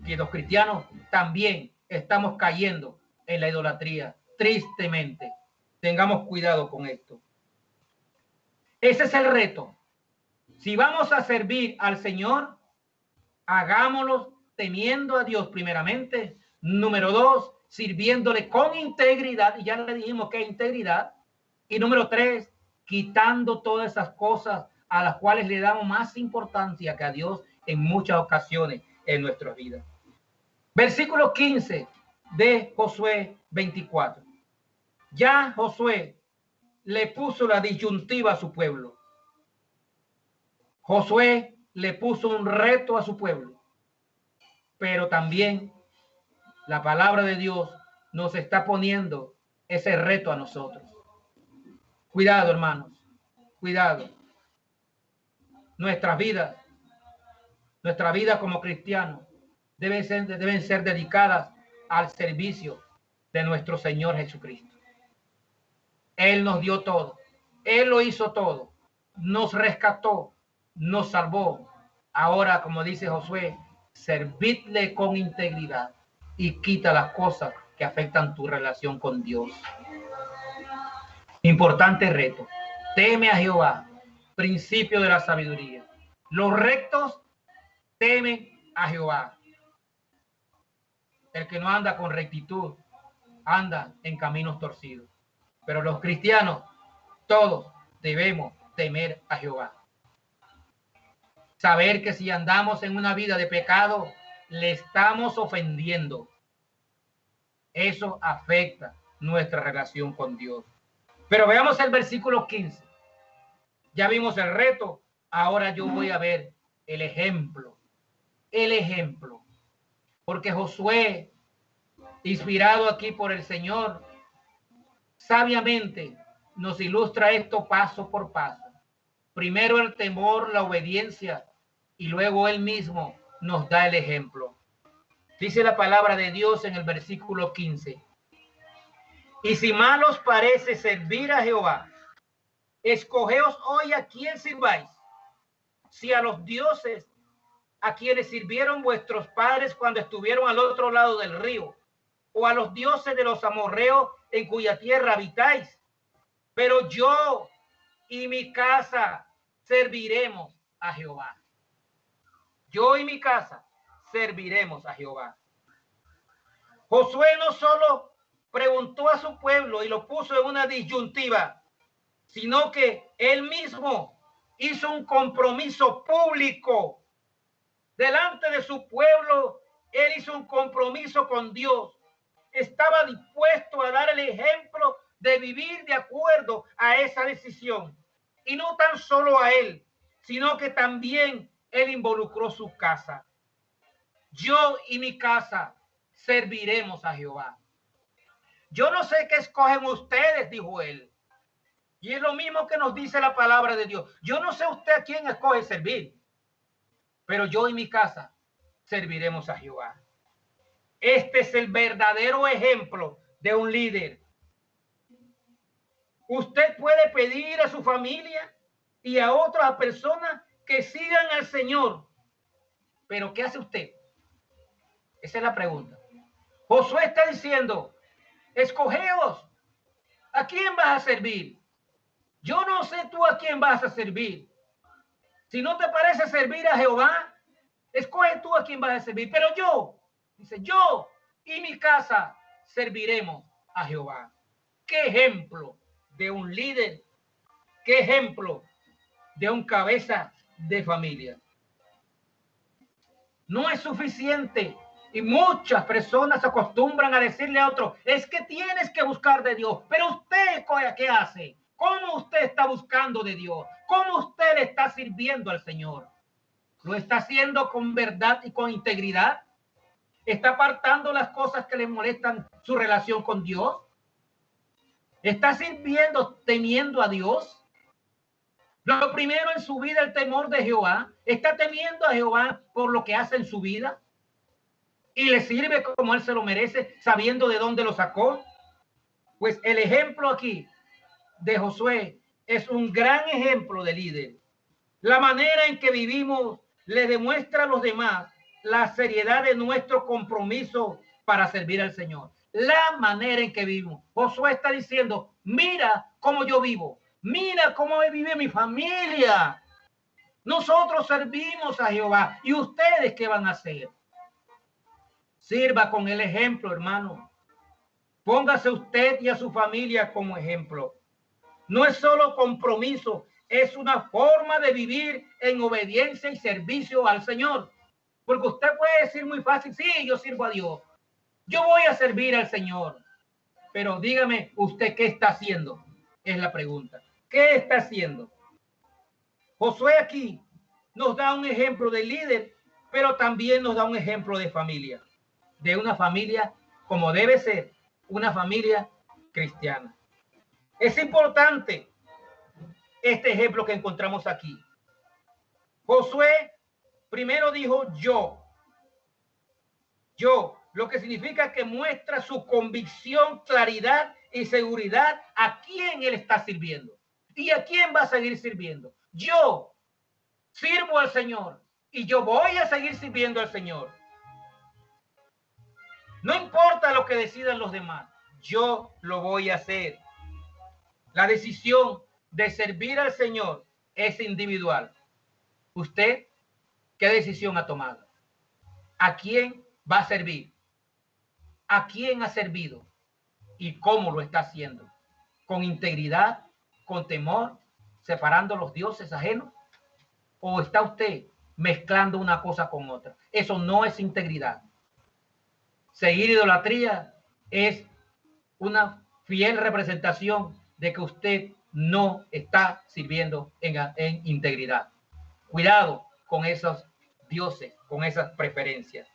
que los cristianos también estamos cayendo en la idolatría, tristemente. Tengamos cuidado con esto. Ese es el reto. Si vamos a servir al Señor, hagámoslo temiendo a Dios primeramente. Número 2, sirviéndole con integridad. Y ya le dijimos que es integridad. Y número 3, quitando todas esas cosas a las cuales le damos más importancia que a Dios en muchas ocasiones en nuestras vidas. Versículo 15 de Josué 24. Ya Josué le puso la disyuntiva a su pueblo. Josué le puso un reto a su pueblo. Pero también la palabra de Dios nos está poniendo ese reto a nosotros. Cuidado, hermanos. Cuidado. Nuestra vida como cristianos deben ser dedicadas al servicio de nuestro Señor Jesucristo. Él nos dio todo. Él lo hizo todo. Nos rescató. Nos salvó. Ahora, como dice Josué, servidle con integridad y quita las cosas que afectan tu relación con Dios. Importante reto. Teme a Jehová, principio de la sabiduría. Los rectos temen a Jehová. El que no anda con rectitud anda en caminos torcidos. Pero los cristianos, todos debemos temer a Jehová. Saber que si andamos en una vida de pecado, le estamos ofendiendo. Eso afecta nuestra relación con Dios. Pero veamos el versículo 15. Ya vimos el reto, ahora yo voy a ver el ejemplo. El ejemplo. Porque Josué, inspirado aquí por el Señor, sabiamente nos ilustra esto paso por paso. Primero el temor, la obediencia, y luego él mismo nos da el ejemplo. Dice la palabra de Dios en el versículo 15. Y si mal os parece servir a Jehová, escogeos hoy a quién sirváis. Si a los dioses a quienes sirvieron vuestros padres cuando estuvieron al otro lado del río, o a los dioses de los amorreos en cuya tierra habitáis. Pero yo y mi casa serviremos a Jehová. Yo y mi casa serviremos a Jehová. Josué no solo preguntó a su pueblo y lo puso en una disyuntiva, sino que él mismo hizo un compromiso público delante de su pueblo. Él hizo un compromiso con Dios. Estaba dispuesto a dar el ejemplo de vivir de acuerdo a esa decisión. Y no tan solo a él, sino que también él involucró su casa. Yo y mi casa serviremos a Jehová. Yo no sé qué escogen ustedes, dijo él. Y es lo mismo que nos dice la palabra de Dios. Yo no sé usted a quién escoge servir, pero yo y mi casa serviremos a Jehová. Este es el verdadero ejemplo de un líder. Usted puede pedir a su familia y a otras personas que sigan al Señor, pero ¿qué hace usted? Esa es la pregunta. Josué está diciendo, escogeos, ¿a quién vas a servir? Yo no sé tú a quién vas a servir. Si no te parece servir a Jehová, escoge tú a quién vas a servir. Pero yo, dice, yo y mi casa serviremos a Jehová. ¿Qué ejemplo de un líder? ¿Qué ejemplo de un cabeza de familia? No es suficiente. Y muchas personas se acostumbran a decirle a otros, es que tienes que buscar de Dios. Pero usted, ¿qué hace? ¿Cómo usted está buscando de Dios? ¿Cómo usted le está sirviendo al Señor? ¿Lo está haciendo con verdad y con integridad? ¿Está apartando las cosas que le molestan su relación con Dios? ¿Está sirviendo temiendo a Dios? Lo primero en su vida, el temor de Jehová. ¿Está temiendo a Jehová por lo que hace en su vida? ¿Y le sirve como él se lo merece, sabiendo de dónde lo sacó? Pues el ejemplo aquí de Josué es un gran ejemplo de líder. La manera en que vivimos le demuestra a los demás la seriedad de nuestro compromiso para servir al Señor. La manera en que vivimos. Josué está diciendo, mira cómo yo vivo, mira cómo vive mi familia. Nosotros servimos a Jehová. ¿Y ustedes qué van a hacer? Sirva con el ejemplo, hermano. Póngase usted y a su familia como ejemplo. No es solo compromiso, es una forma de vivir en obediencia y servicio al Señor. Porque usted puede decir muy fácil, sí, yo sirvo a Dios. Yo voy a servir al Señor. Pero dígame, ¿usted qué está haciendo? Es la pregunta. ¿Qué está haciendo? Josué aquí nos da un ejemplo de líder, pero también nos da un ejemplo de familia. De una familia como debe ser, una familia cristiana. Es importante este ejemplo que encontramos aquí. Josué primero dijo yo, lo que significa que muestra su convicción, claridad y seguridad a quién él está sirviendo y a quién va a seguir sirviendo. Yo sirvo al Señor y yo voy a seguir sirviendo al Señor. No importa lo que decidan los demás, yo lo voy a hacer. La decisión de servir al Señor es individual. ¿Usted qué decisión ha tomado? ¿A quién va a servir? ¿A quién ha servido? ¿Y cómo lo está haciendo? ¿Con integridad? ¿Con temor? ¿Separando los dioses ajenos? ¿O está usted mezclando una cosa con otra? Eso no es integridad. Seguir idolatría es una fiel representación de que usted no está sirviendo en integridad. Cuidado con esos dioses, con esas preferencias.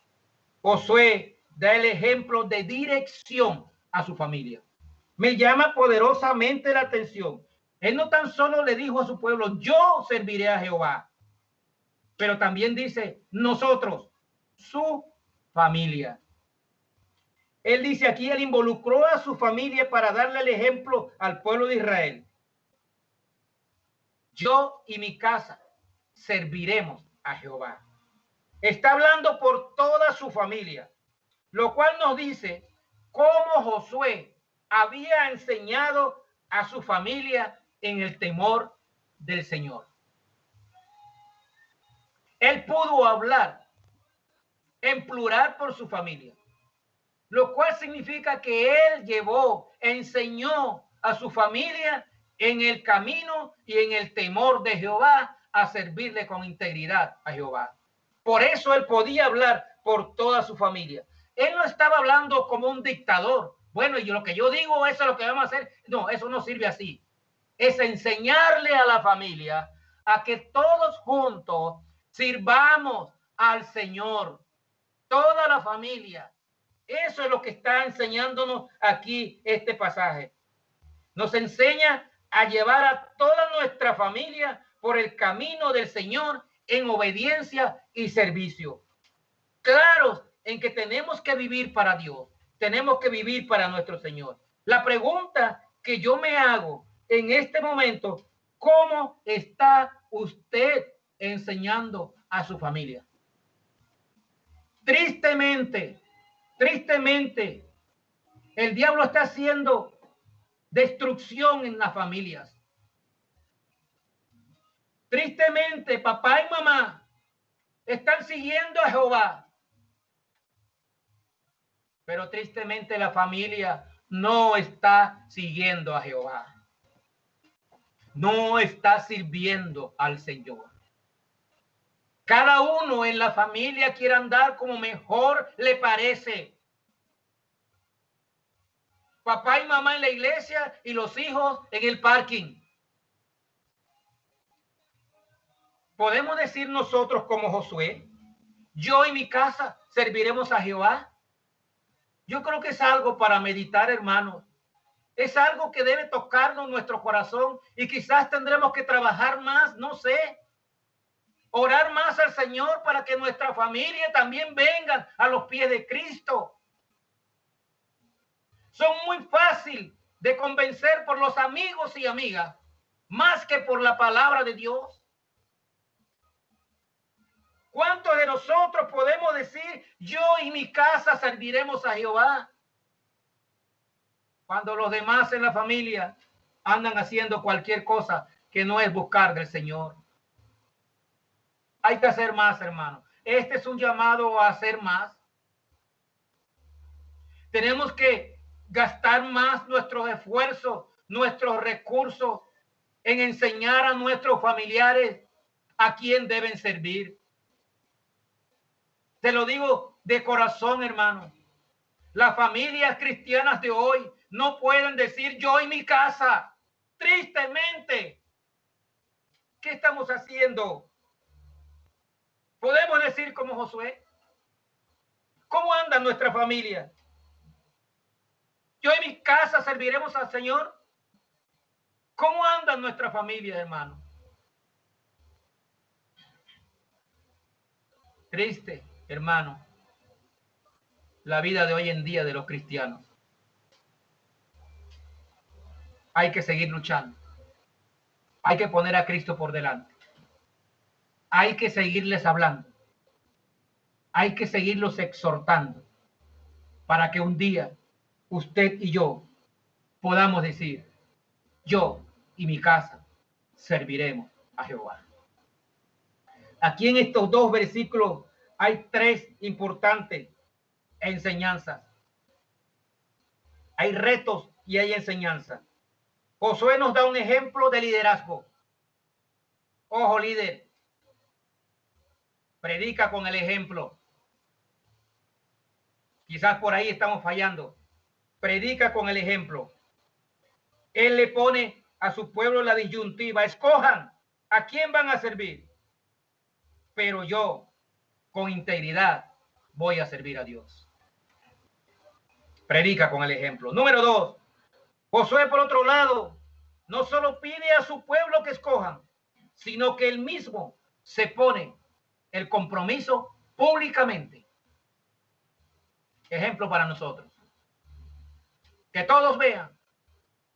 Josué da el ejemplo de dirección a su familia. Me llama poderosamente la atención. Él no tan solo le dijo a su pueblo, yo serviré a Jehová, pero también dice, nosotros, su familia. Él dice aquí, él involucró a su familia para darle el ejemplo al pueblo de Israel. Yo y mi casa serviremos a Jehová. Está hablando por toda su familia, lo cual nos dice cómo Josué había enseñado a su familia en el temor del Señor. Él pudo hablar en plural por su familia, lo cual significa que él enseñó a su familia en el camino y en el temor de Jehová a servirle con integridad a Jehová. Por eso él podía hablar por toda su familia. Él no estaba hablando como un dictador. Bueno, y lo que yo digo, eso es lo que vamos a hacer. No, eso no sirve así. Es enseñarle a la familia a que todos juntos sirvamos al Señor. Toda la familia. Eso es lo que está enseñándonos aquí este pasaje. Nos enseña a llevar a toda nuestra familia por el camino del Señor en obediencia y servicio. Claros en que tenemos que vivir para Dios, tenemos que vivir para nuestro Señor. La pregunta que yo me hago en este momento, ¿cómo está usted enseñando a su familia? Tristemente, el diablo está haciendo destrucción en las familias. Tristemente, papá y mamá están siguiendo a Jehová, pero tristemente la familia no está siguiendo a Jehová. No está sirviendo al Señor. Cada uno en la familia quiere andar como mejor le parece. Papá y mamá en la iglesia y los hijos en el parking. ¿Podemos decir nosotros como Josué, yo y mi casa serviremos a Jehová? Yo creo que es algo para meditar, hermanos. Es algo que debe tocarnos nuestro corazón y quizás tendremos que trabajar más, no sé. Orar más al Señor para que nuestra familia también venga a los pies de Cristo. Son muy fácil de convencer por los amigos y amigas, más que por la palabra de Dios. ¿Cuántos de nosotros podemos decir, yo y mi casa serviremos a Jehová? Cuando los demás en la familia andan haciendo cualquier cosa que no es buscar del Señor. Hay que hacer más, hermano. Este es un llamado a hacer más. Tenemos que gastar más nuestros esfuerzos, nuestros recursos en enseñar a nuestros familiares a quién deben servir. Te lo digo de corazón, hermano. Las familias cristianas de hoy no pueden decir yo y mi casa. Tristemente, ¿qué estamos haciendo? ¿Podemos decir como Josué? ¿Cómo anda nuestra familia? ¿Yo y mi casa serviremos al Señor? ¿Cómo anda nuestra familia, hermano? Triste, hermano, la vida de hoy en día de los cristianos. Hay que seguir luchando. Hay que poner a Cristo por delante. Hay que seguirles hablando. Hay que seguirlos exhortando para que un día usted y yo podamos decir, yo y mi casa serviremos a Jehová. Aquí en estos dos versículos hay tres importantes enseñanzas. Hay retos y hay enseñanzas. Josué nos da un ejemplo de liderazgo. Ojo, líder. Predica con el ejemplo. Quizás por ahí estamos fallando. Predica con el ejemplo. Él le pone a su pueblo la disyuntiva. Escojan a quién van a servir. Pero yo, con integridad, voy a servir a Dios. Predica con el ejemplo. Número 2. Josué, por otro lado, no solo pide a su pueblo que escojan, sino que él mismo se pone el compromiso públicamente. Ejemplo para nosotros. Que todos vean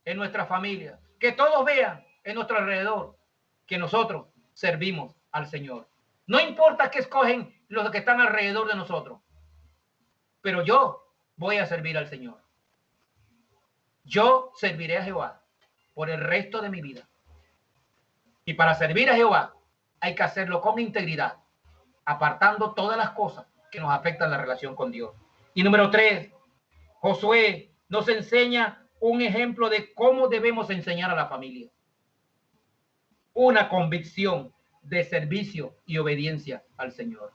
en nuestra familia, que todos vean en nuestro alrededor que nosotros servimos al Señor. No importa que escogen los que están alrededor de nosotros, pero yo voy a servir al Señor. Yo serviré a Jehová por el resto de mi vida. Y para servir a Jehová hay que hacerlo con integridad, apartando todas las cosas que nos afectan la relación con Dios. Y número 3, Josué nos enseña un ejemplo de cómo debemos enseñar a la familia. Una convicción de servicio y obediencia al Señor.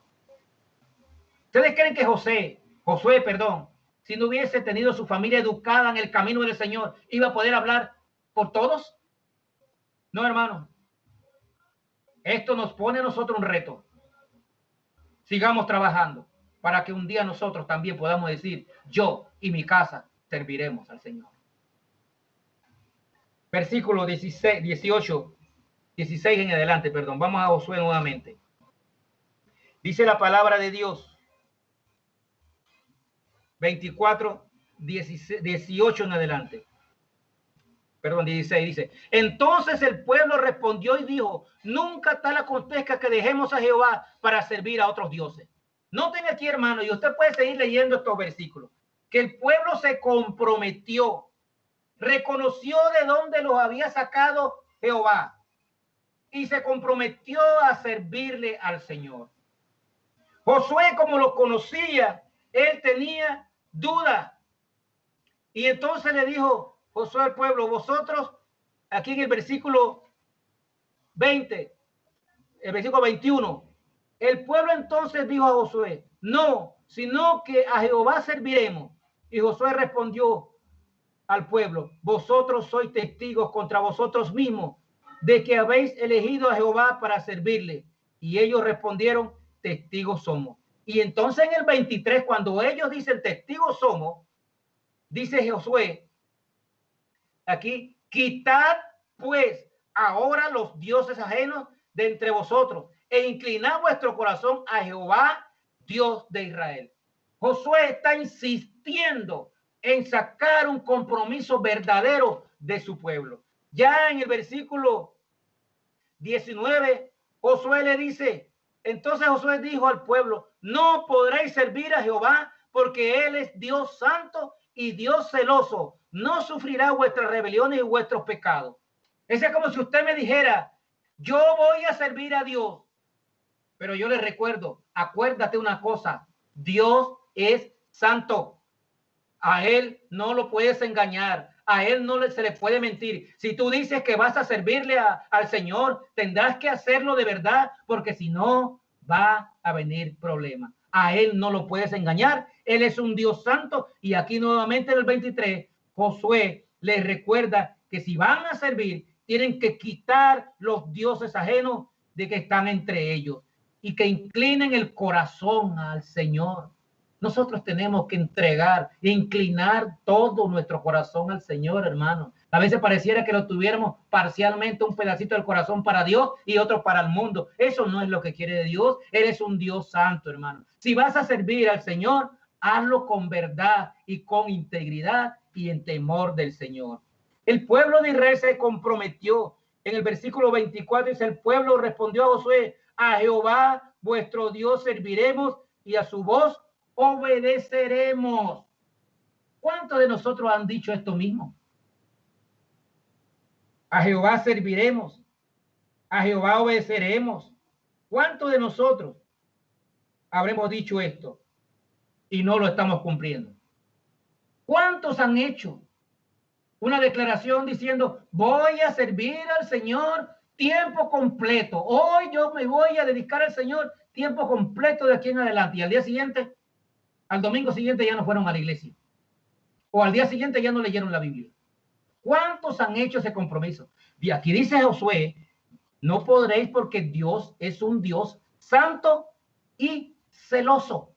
¿Ustedes creen que Josué, si no hubiese tenido su familia educada en el camino del Señor, iba a poder hablar por todos? No, hermano. Esto nos pone a nosotros un reto. Sigamos trabajando para que un día nosotros también podamos decir, yo y mi casa serviremos al Señor. Versículo 16 en adelante, perdón. Vamos a Josué nuevamente. Dice la palabra de Dios. 24, 18 en adelante. Perdón, 16 dice: entonces el pueblo respondió y dijo: nunca tal acontezca que dejemos a Jehová para servir a otros dioses. Noten aquí, hermano, y usted puede seguir leyendo estos versículos, que el pueblo se comprometió, reconoció de dónde los había sacado Jehová y se comprometió a servirle al Señor. Josué, como lo conocía, él tenía duda. Y entonces le dijo Josué al pueblo: vosotros, aquí en el versículo 20, el versículo 21, el pueblo entonces dijo a Josué: no, sino que a Jehová serviremos. Y Josué respondió al pueblo: vosotros sois testigos contra vosotros mismos de que habéis elegido a Jehová para servirle. Y ellos respondieron: testigos somos. Y entonces en el 23, cuando ellos dicen testigos somos, dice Josué aquí: quitad pues ahora los dioses ajenos de entre vosotros e inclinad vuestro corazón a Jehová, Dios de Israel. Josué está insistiendo en sacar un compromiso verdadero de su pueblo. Ya en el versículo 19, Josué le dice: entonces Josué dijo al pueblo: no podréis servir a Jehová, porque él es Dios santo y Dios celoso, no sufrirá vuestras rebeliones y vuestros pecados. Es como si usted me dijera: yo voy a servir a Dios, pero yo le recuerdo, acuérdate una cosa, Dios es santo. A él no lo puedes engañar, a él no se le puede mentir. Si tú dices que vas a servirle al Señor, tendrás que hacerlo de verdad, porque si no, va a venir problema. A él no lo puedes engañar, él es un Dios santo. Y aquí nuevamente en el 23, Josué les recuerda que si van a servir, tienen que quitar los dioses ajenos de que están entre ellos y que inclinen el corazón al Señor. Nosotros tenemos que entregar e inclinar todo nuestro corazón al Señor, hermano. A veces pareciera que lo tuviéramos parcialmente, un pedacito del corazón para Dios y otro para el mundo. Eso no es lo que quiere Dios. Él es un Dios santo, hermano. Si vas a servir al Señor, hazlo con verdad y con integridad y en temor del Señor. El pueblo de Israel se comprometió. En el versículo 24 dice: el pueblo respondió a Josué: a Jehová vuestro Dios serviremos y a su voz obedeceremos. ¿Cuántos de nosotros han dicho esto mismo? A Jehová serviremos, a Jehová obedeceremos. ¿Cuántos de nosotros habremos dicho esto y no lo estamos cumpliendo? ¿Cuántos han hecho una declaración diciendo: voy a servir al Señor tiempo completo, hoy yo me voy a dedicar al Señor tiempo completo de aquí en adelante, y al día siguiente, al domingo siguiente, ya no fueron a la iglesia, o al día siguiente ya no leyeron la Biblia? ¿Cuántos han hecho ese compromiso? Y aquí dice Josué: no podréis, porque Dios es un Dios santo y celoso.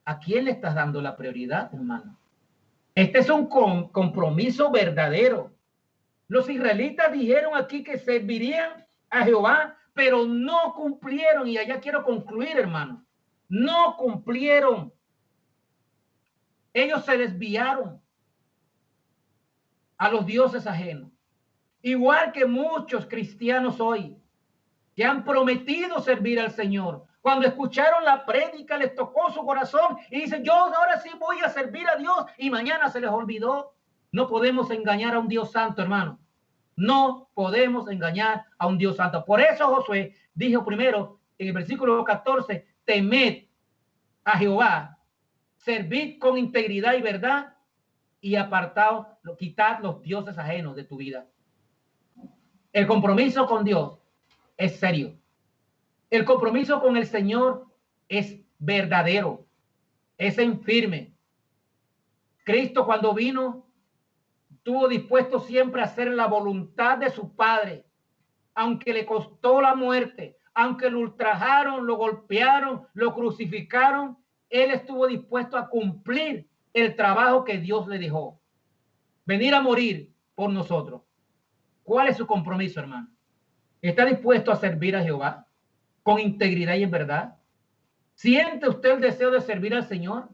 ¿A quién le estás dando la prioridad, hermano? Este es un compromiso verdadero. Los israelitas dijeron aquí que servirían a Jehová, pero no cumplieron. Y allá quiero concluir, hermano. No cumplieron. Ellos se desviaron a los dioses ajenos. Igual que muchos cristianos hoy que han prometido servir al Señor. Cuando escucharon la prédica les tocó su corazón y dicen: yo ahora sí voy a servir a Dios, y mañana se les olvidó. No podemos engañar a un Dios santo, hermano. No podemos engañar a un Dios santo. Por eso Josué dijo primero en el versículo 14: temed a Jehová, servid con integridad y verdad, y apartaos, quitad los dioses ajenos de tu vida. El compromiso con Dios es serio. El compromiso con el Señor es verdadero, es en firme. Cristo, cuando vino, estuvo dispuesto siempre a hacer la voluntad de su Padre, aunque le costó la muerte, aunque lo ultrajaron, lo golpearon, lo crucificaron. Él estuvo dispuesto a cumplir el trabajo que Dios le dejó, venir a morir por nosotros. ¿Cuál es su compromiso, hermano? ¿Está dispuesto a servir a Jehová con integridad y en verdad? ¿Siente usted el deseo de servir al Señor?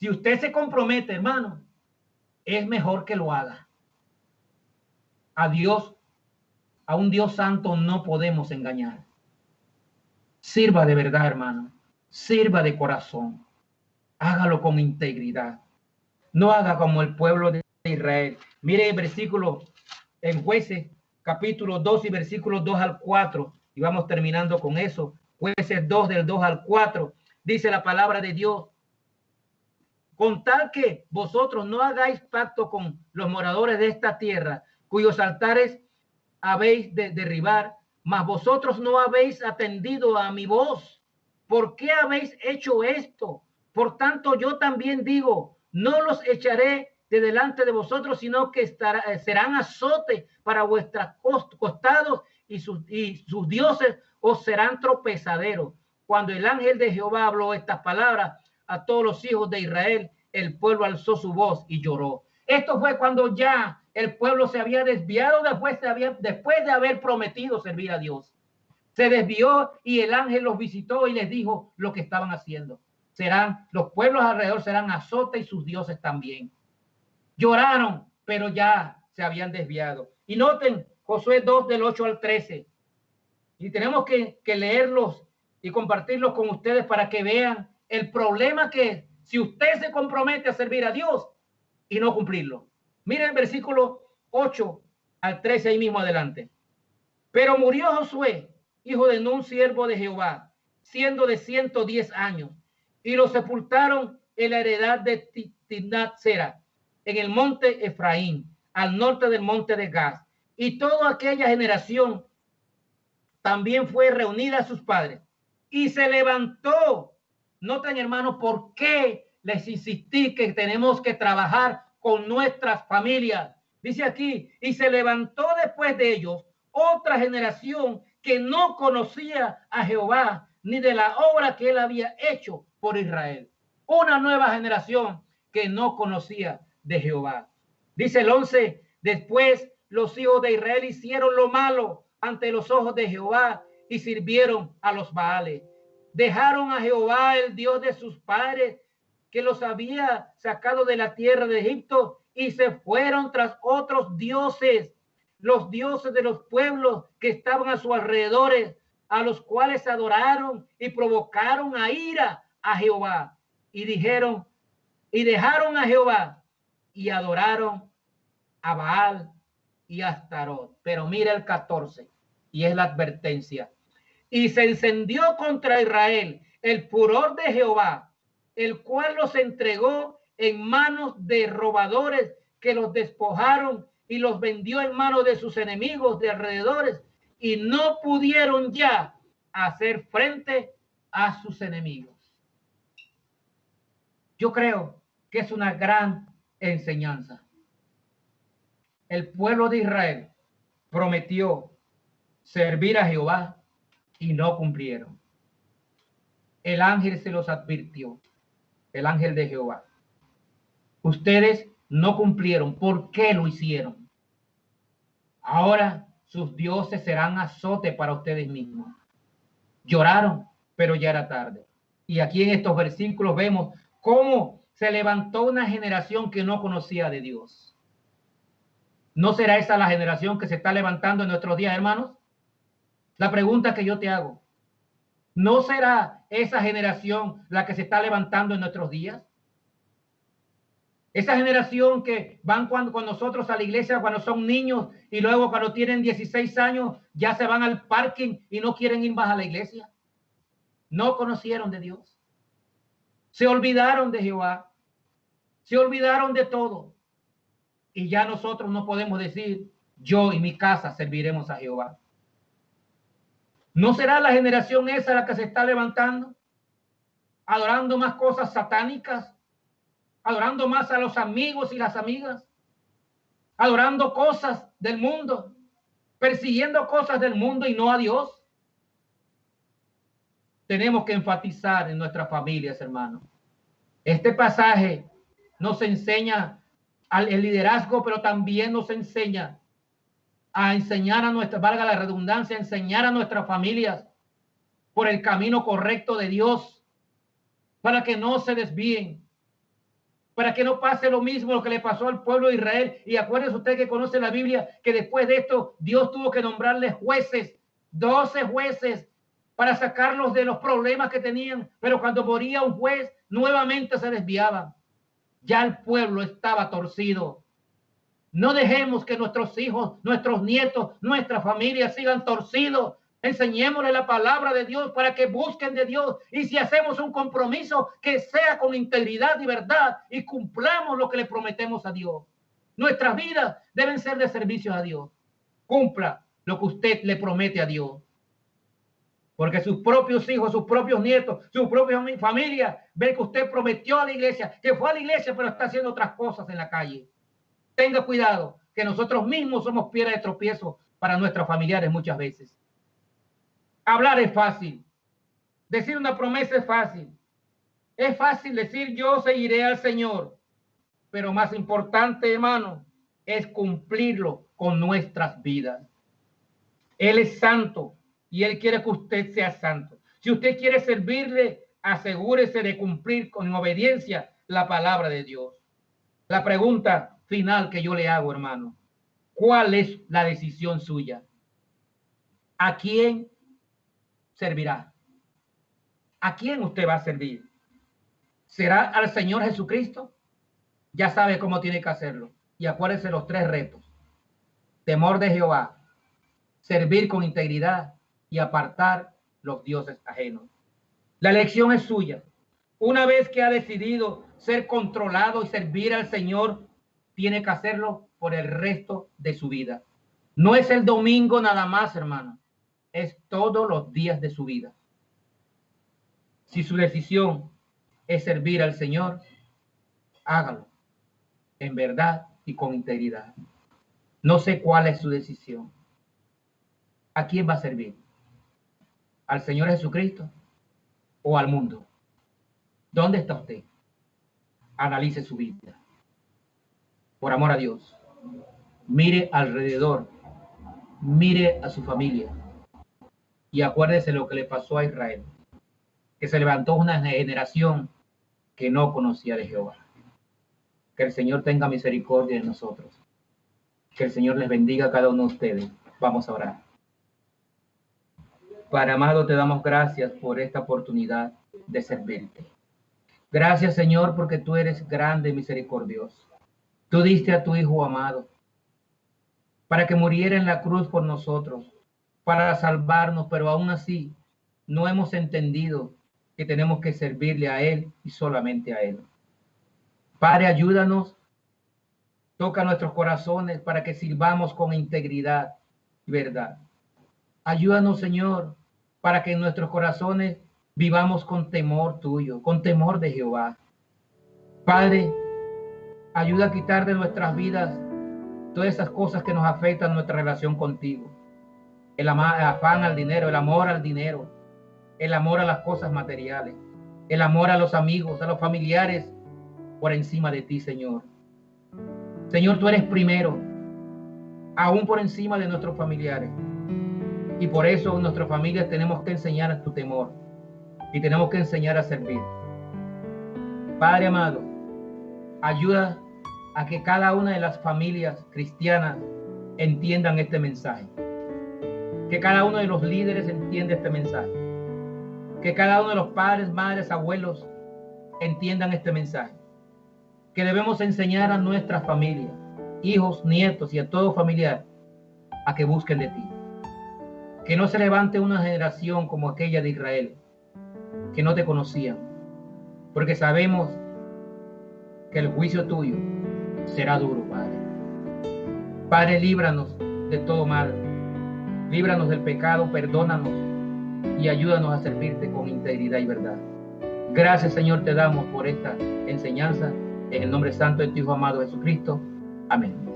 Si usted se compromete, hermano, es mejor que lo haga. A Dios, a un Dios santo no podemos engañar. Sirva de verdad, hermano. Sirva de corazón. Hágalo con integridad. No haga como el pueblo de Israel. Mire el versículo en Jueces, capítulo 2 y versículos 2 al 4. Y vamos terminando con eso. Jueces 2 del 2 al 4. Dice la palabra de Dios. Con tal que vosotros no hagáis pacto con los moradores de esta tierra, cuyos altares habéis de derribar, mas vosotros no habéis atendido a mi voz. ¿Por qué habéis hecho esto? Por tanto, yo también digo, no los echaré de delante de vosotros, sino que serán azote para vuestros costados, y sus dioses os serán tropezaderos. Cuando el ángel de Jehová habló estas palabras a todos los hijos de Israel, el pueblo alzó su voz y lloró. Esto fue cuando ya el pueblo se había desviado después de haber prometido servir a Dios. Se desvió y el ángel los visitó y les dijo lo que estaban haciendo. Los pueblos alrededor serán azote y sus dioses también. Lloraron, pero ya se habían desviado. Y noten Josué 2 del 8 al 13. Y tenemos que leerlos y compartirlos con ustedes para que vean el problema que es si usted se compromete a servir a Dios y no cumplirlo. Miren el versículo 8 al 13 ahí mismo adelante. Pero murió Josué, hijo de Nun, siervo de Jehová, siendo de 110 años, y lo sepultaron en la heredad de Timnat-Sera, en el monte Efraín, al norte del monte de Gaz. Y toda aquella generación también fue reunida a sus padres. Y se levantó. Noten, hermanos, por qué les insistí que tenemos que trabajar con nuestras familias. Dice aquí, y se levantó después de ellos otra generación que no conocía a Jehová ni de la obra que él había hecho por Israel. Una nueva generación que no conocía de Jehová. Dice el 11, después los hijos de Israel hicieron lo malo ante los ojos de Jehová y sirvieron a los Baales. Dejaron a Jehová, el Dios de sus padres, que los había sacado de la tierra de Egipto, y se fueron tras otros dioses, los dioses de los pueblos que estaban a su alrededor, a los cuales adoraron y provocaron a ira a Jehová. Y dijeron, y dejaron a Jehová y adoraron a Baal y a Astarot. Pero mira el 14, y es la advertencia. Y se encendió contra Israel el furor de Jehová, el cual los entregó en manos de robadores que los despojaron y los vendió en manos de sus enemigos de alrededores, y no pudieron ya hacer frente a sus enemigos. Yo creo que es una gran enseñanza. El pueblo de Israel prometió servir a Jehová y no cumplieron. El ángel se los advirtió, el ángel de Jehová. Ustedes no cumplieron. ¿Por qué lo hicieron? Ahora sus dioses serán azote para ustedes mismos. Lloraron, pero ya era tarde. Y aquí en estos versículos vemos cómo se levantó una generación que no conocía de Dios. ¿No será esa la generación que se está levantando en nuestros días, hermanos? La pregunta que yo te hago, ¿no será esa generación la que se está levantando en nuestros días? Esa generación que van con nosotros a la iglesia cuando son niños y luego cuando tienen 16 años ya se van al parking y no quieren ir más a la iglesia. No conocieron de Dios. Se olvidaron de Jehová. Se olvidaron de todo. Y ya nosotros no podemos decir, yo y mi casa serviremos a Jehová. ¿No será la generación esa la que se está levantando? Adorando más cosas satánicas, adorando más a los amigos y las amigas, adorando cosas del mundo, persiguiendo cosas del mundo y no a Dios. Tenemos que enfatizar en nuestras familias, hermanos. Este pasaje nos enseña el liderazgo, pero también nos enseña a enseñar a nuestra, valga la redundancia, enseñar a nuestras familias por el camino correcto de Dios para que no se desvíen. para que no pase lo mismo lo que le pasó al pueblo de Israel. Y acuérdense usted que conoce la Biblia, que después de esto Dios tuvo que nombrarles jueces, 12 jueces, para sacarlos de los problemas que tenían. Pero cuando moría un juez, nuevamente se desviaban. Ya el pueblo estaba torcido. No dejemos que nuestros hijos, nuestros nietos, nuestra familia sigan torcidos. Enseñémosle la palabra de Dios para que busquen de Dios. Y si hacemos un compromiso, que sea con integridad y verdad y cumplamos lo que le prometemos a Dios. Nuestras vidas deben ser de servicio a Dios. Cumpla lo que usted le promete a Dios. Porque sus propios hijos, sus propios nietos, su propia familia ven que usted prometió a la iglesia, que fue a la iglesia, pero está haciendo otras cosas en la calle. Tenga cuidado, que nosotros mismos somos piedra de tropiezo para nuestros familiares muchas veces. Hablar es fácil. Decir una promesa es fácil. Es fácil decir yo seguiré al Señor. Pero más importante, hermano, es cumplirlo con nuestras vidas. Él es santo y Él quiere que usted sea santo. Si usted quiere servirle, asegúrese de cumplir con obediencia la palabra de Dios. La pregunta final que yo le hago, hermano, ¿cuál es la decisión suya? ¿A quién servirá? ¿A quién usted va a servir? ¿Será al Señor Jesucristo? Ya sabe cómo tiene que hacerlo. Y acuérdese los 3 retos: temor de Jehová, servir con integridad y apartar los dioses ajenos. La elección es suya. Una vez que ha decidido ser controlado y servir al Señor, tiene que hacerlo por el resto de su vida. No es el domingo nada más, hermano. Es todos los días de su vida. Si su decisión es servir al Señor, hágalo en verdad y con integridad. No sé cuál es su decisión. ¿A quién va a servir? ¿Al Señor Jesucristo o al mundo? ¿Dónde está usted? Analice su vida. Por amor a Dios, mire alrededor, mire a su familia y acuérdese lo que le pasó a Israel, que se levantó una generación que no conocía de Jehová. Que el Señor tenga misericordia de nosotros. Que el Señor les bendiga a cada uno de ustedes. Vamos a orar. Padre amado, te damos gracias por esta oportunidad de servirte. Gracias, Señor, porque tú eres grande y misericordioso. Tú diste a tu Hijo amado para que muriera en la cruz por nosotros, para salvarnos, pero aún así no hemos entendido que tenemos que servirle a Él y solamente a Él. Padre, ayúdanos, toca nuestros corazones para que sirvamos con integridad y verdad. Ayúdanos, Señor, para que en nuestros corazones vivamos con temor tuyo, con temor de Jehová. Padre, ayuda a quitar de nuestras vidas todas esas cosas que nos afectan nuestra relación contigo. El afán al dinero, el amor al dinero, el amor a las cosas materiales, el amor a los amigos, a los familiares, por encima de ti, Señor. Señor, tú eres primero, aún por encima de nuestros familiares. Y por eso en nuestras familias tenemos que enseñar a tu temor y tenemos que enseñar a servir. Padre amado, ayuda a que cada una de las familias cristianas entiendan este mensaje. Que cada uno de los líderes entienda este mensaje. Que cada uno de los padres, madres, abuelos entiendan este mensaje. Que debemos enseñar a nuestras familias, hijos, nietos y a todo familiar a que busquen de ti. Que no se levante una generación como aquella de Israel, que no te conocían, porque sabemos que el juicio tuyo será duro, Padre. Padre, líbranos de todo mal, líbranos del pecado, perdónanos y ayúdanos a servirte con integridad y verdad. Gracias, Señor, te damos por esta enseñanza, en el nombre santo de tu Hijo amado Jesucristo. Amén.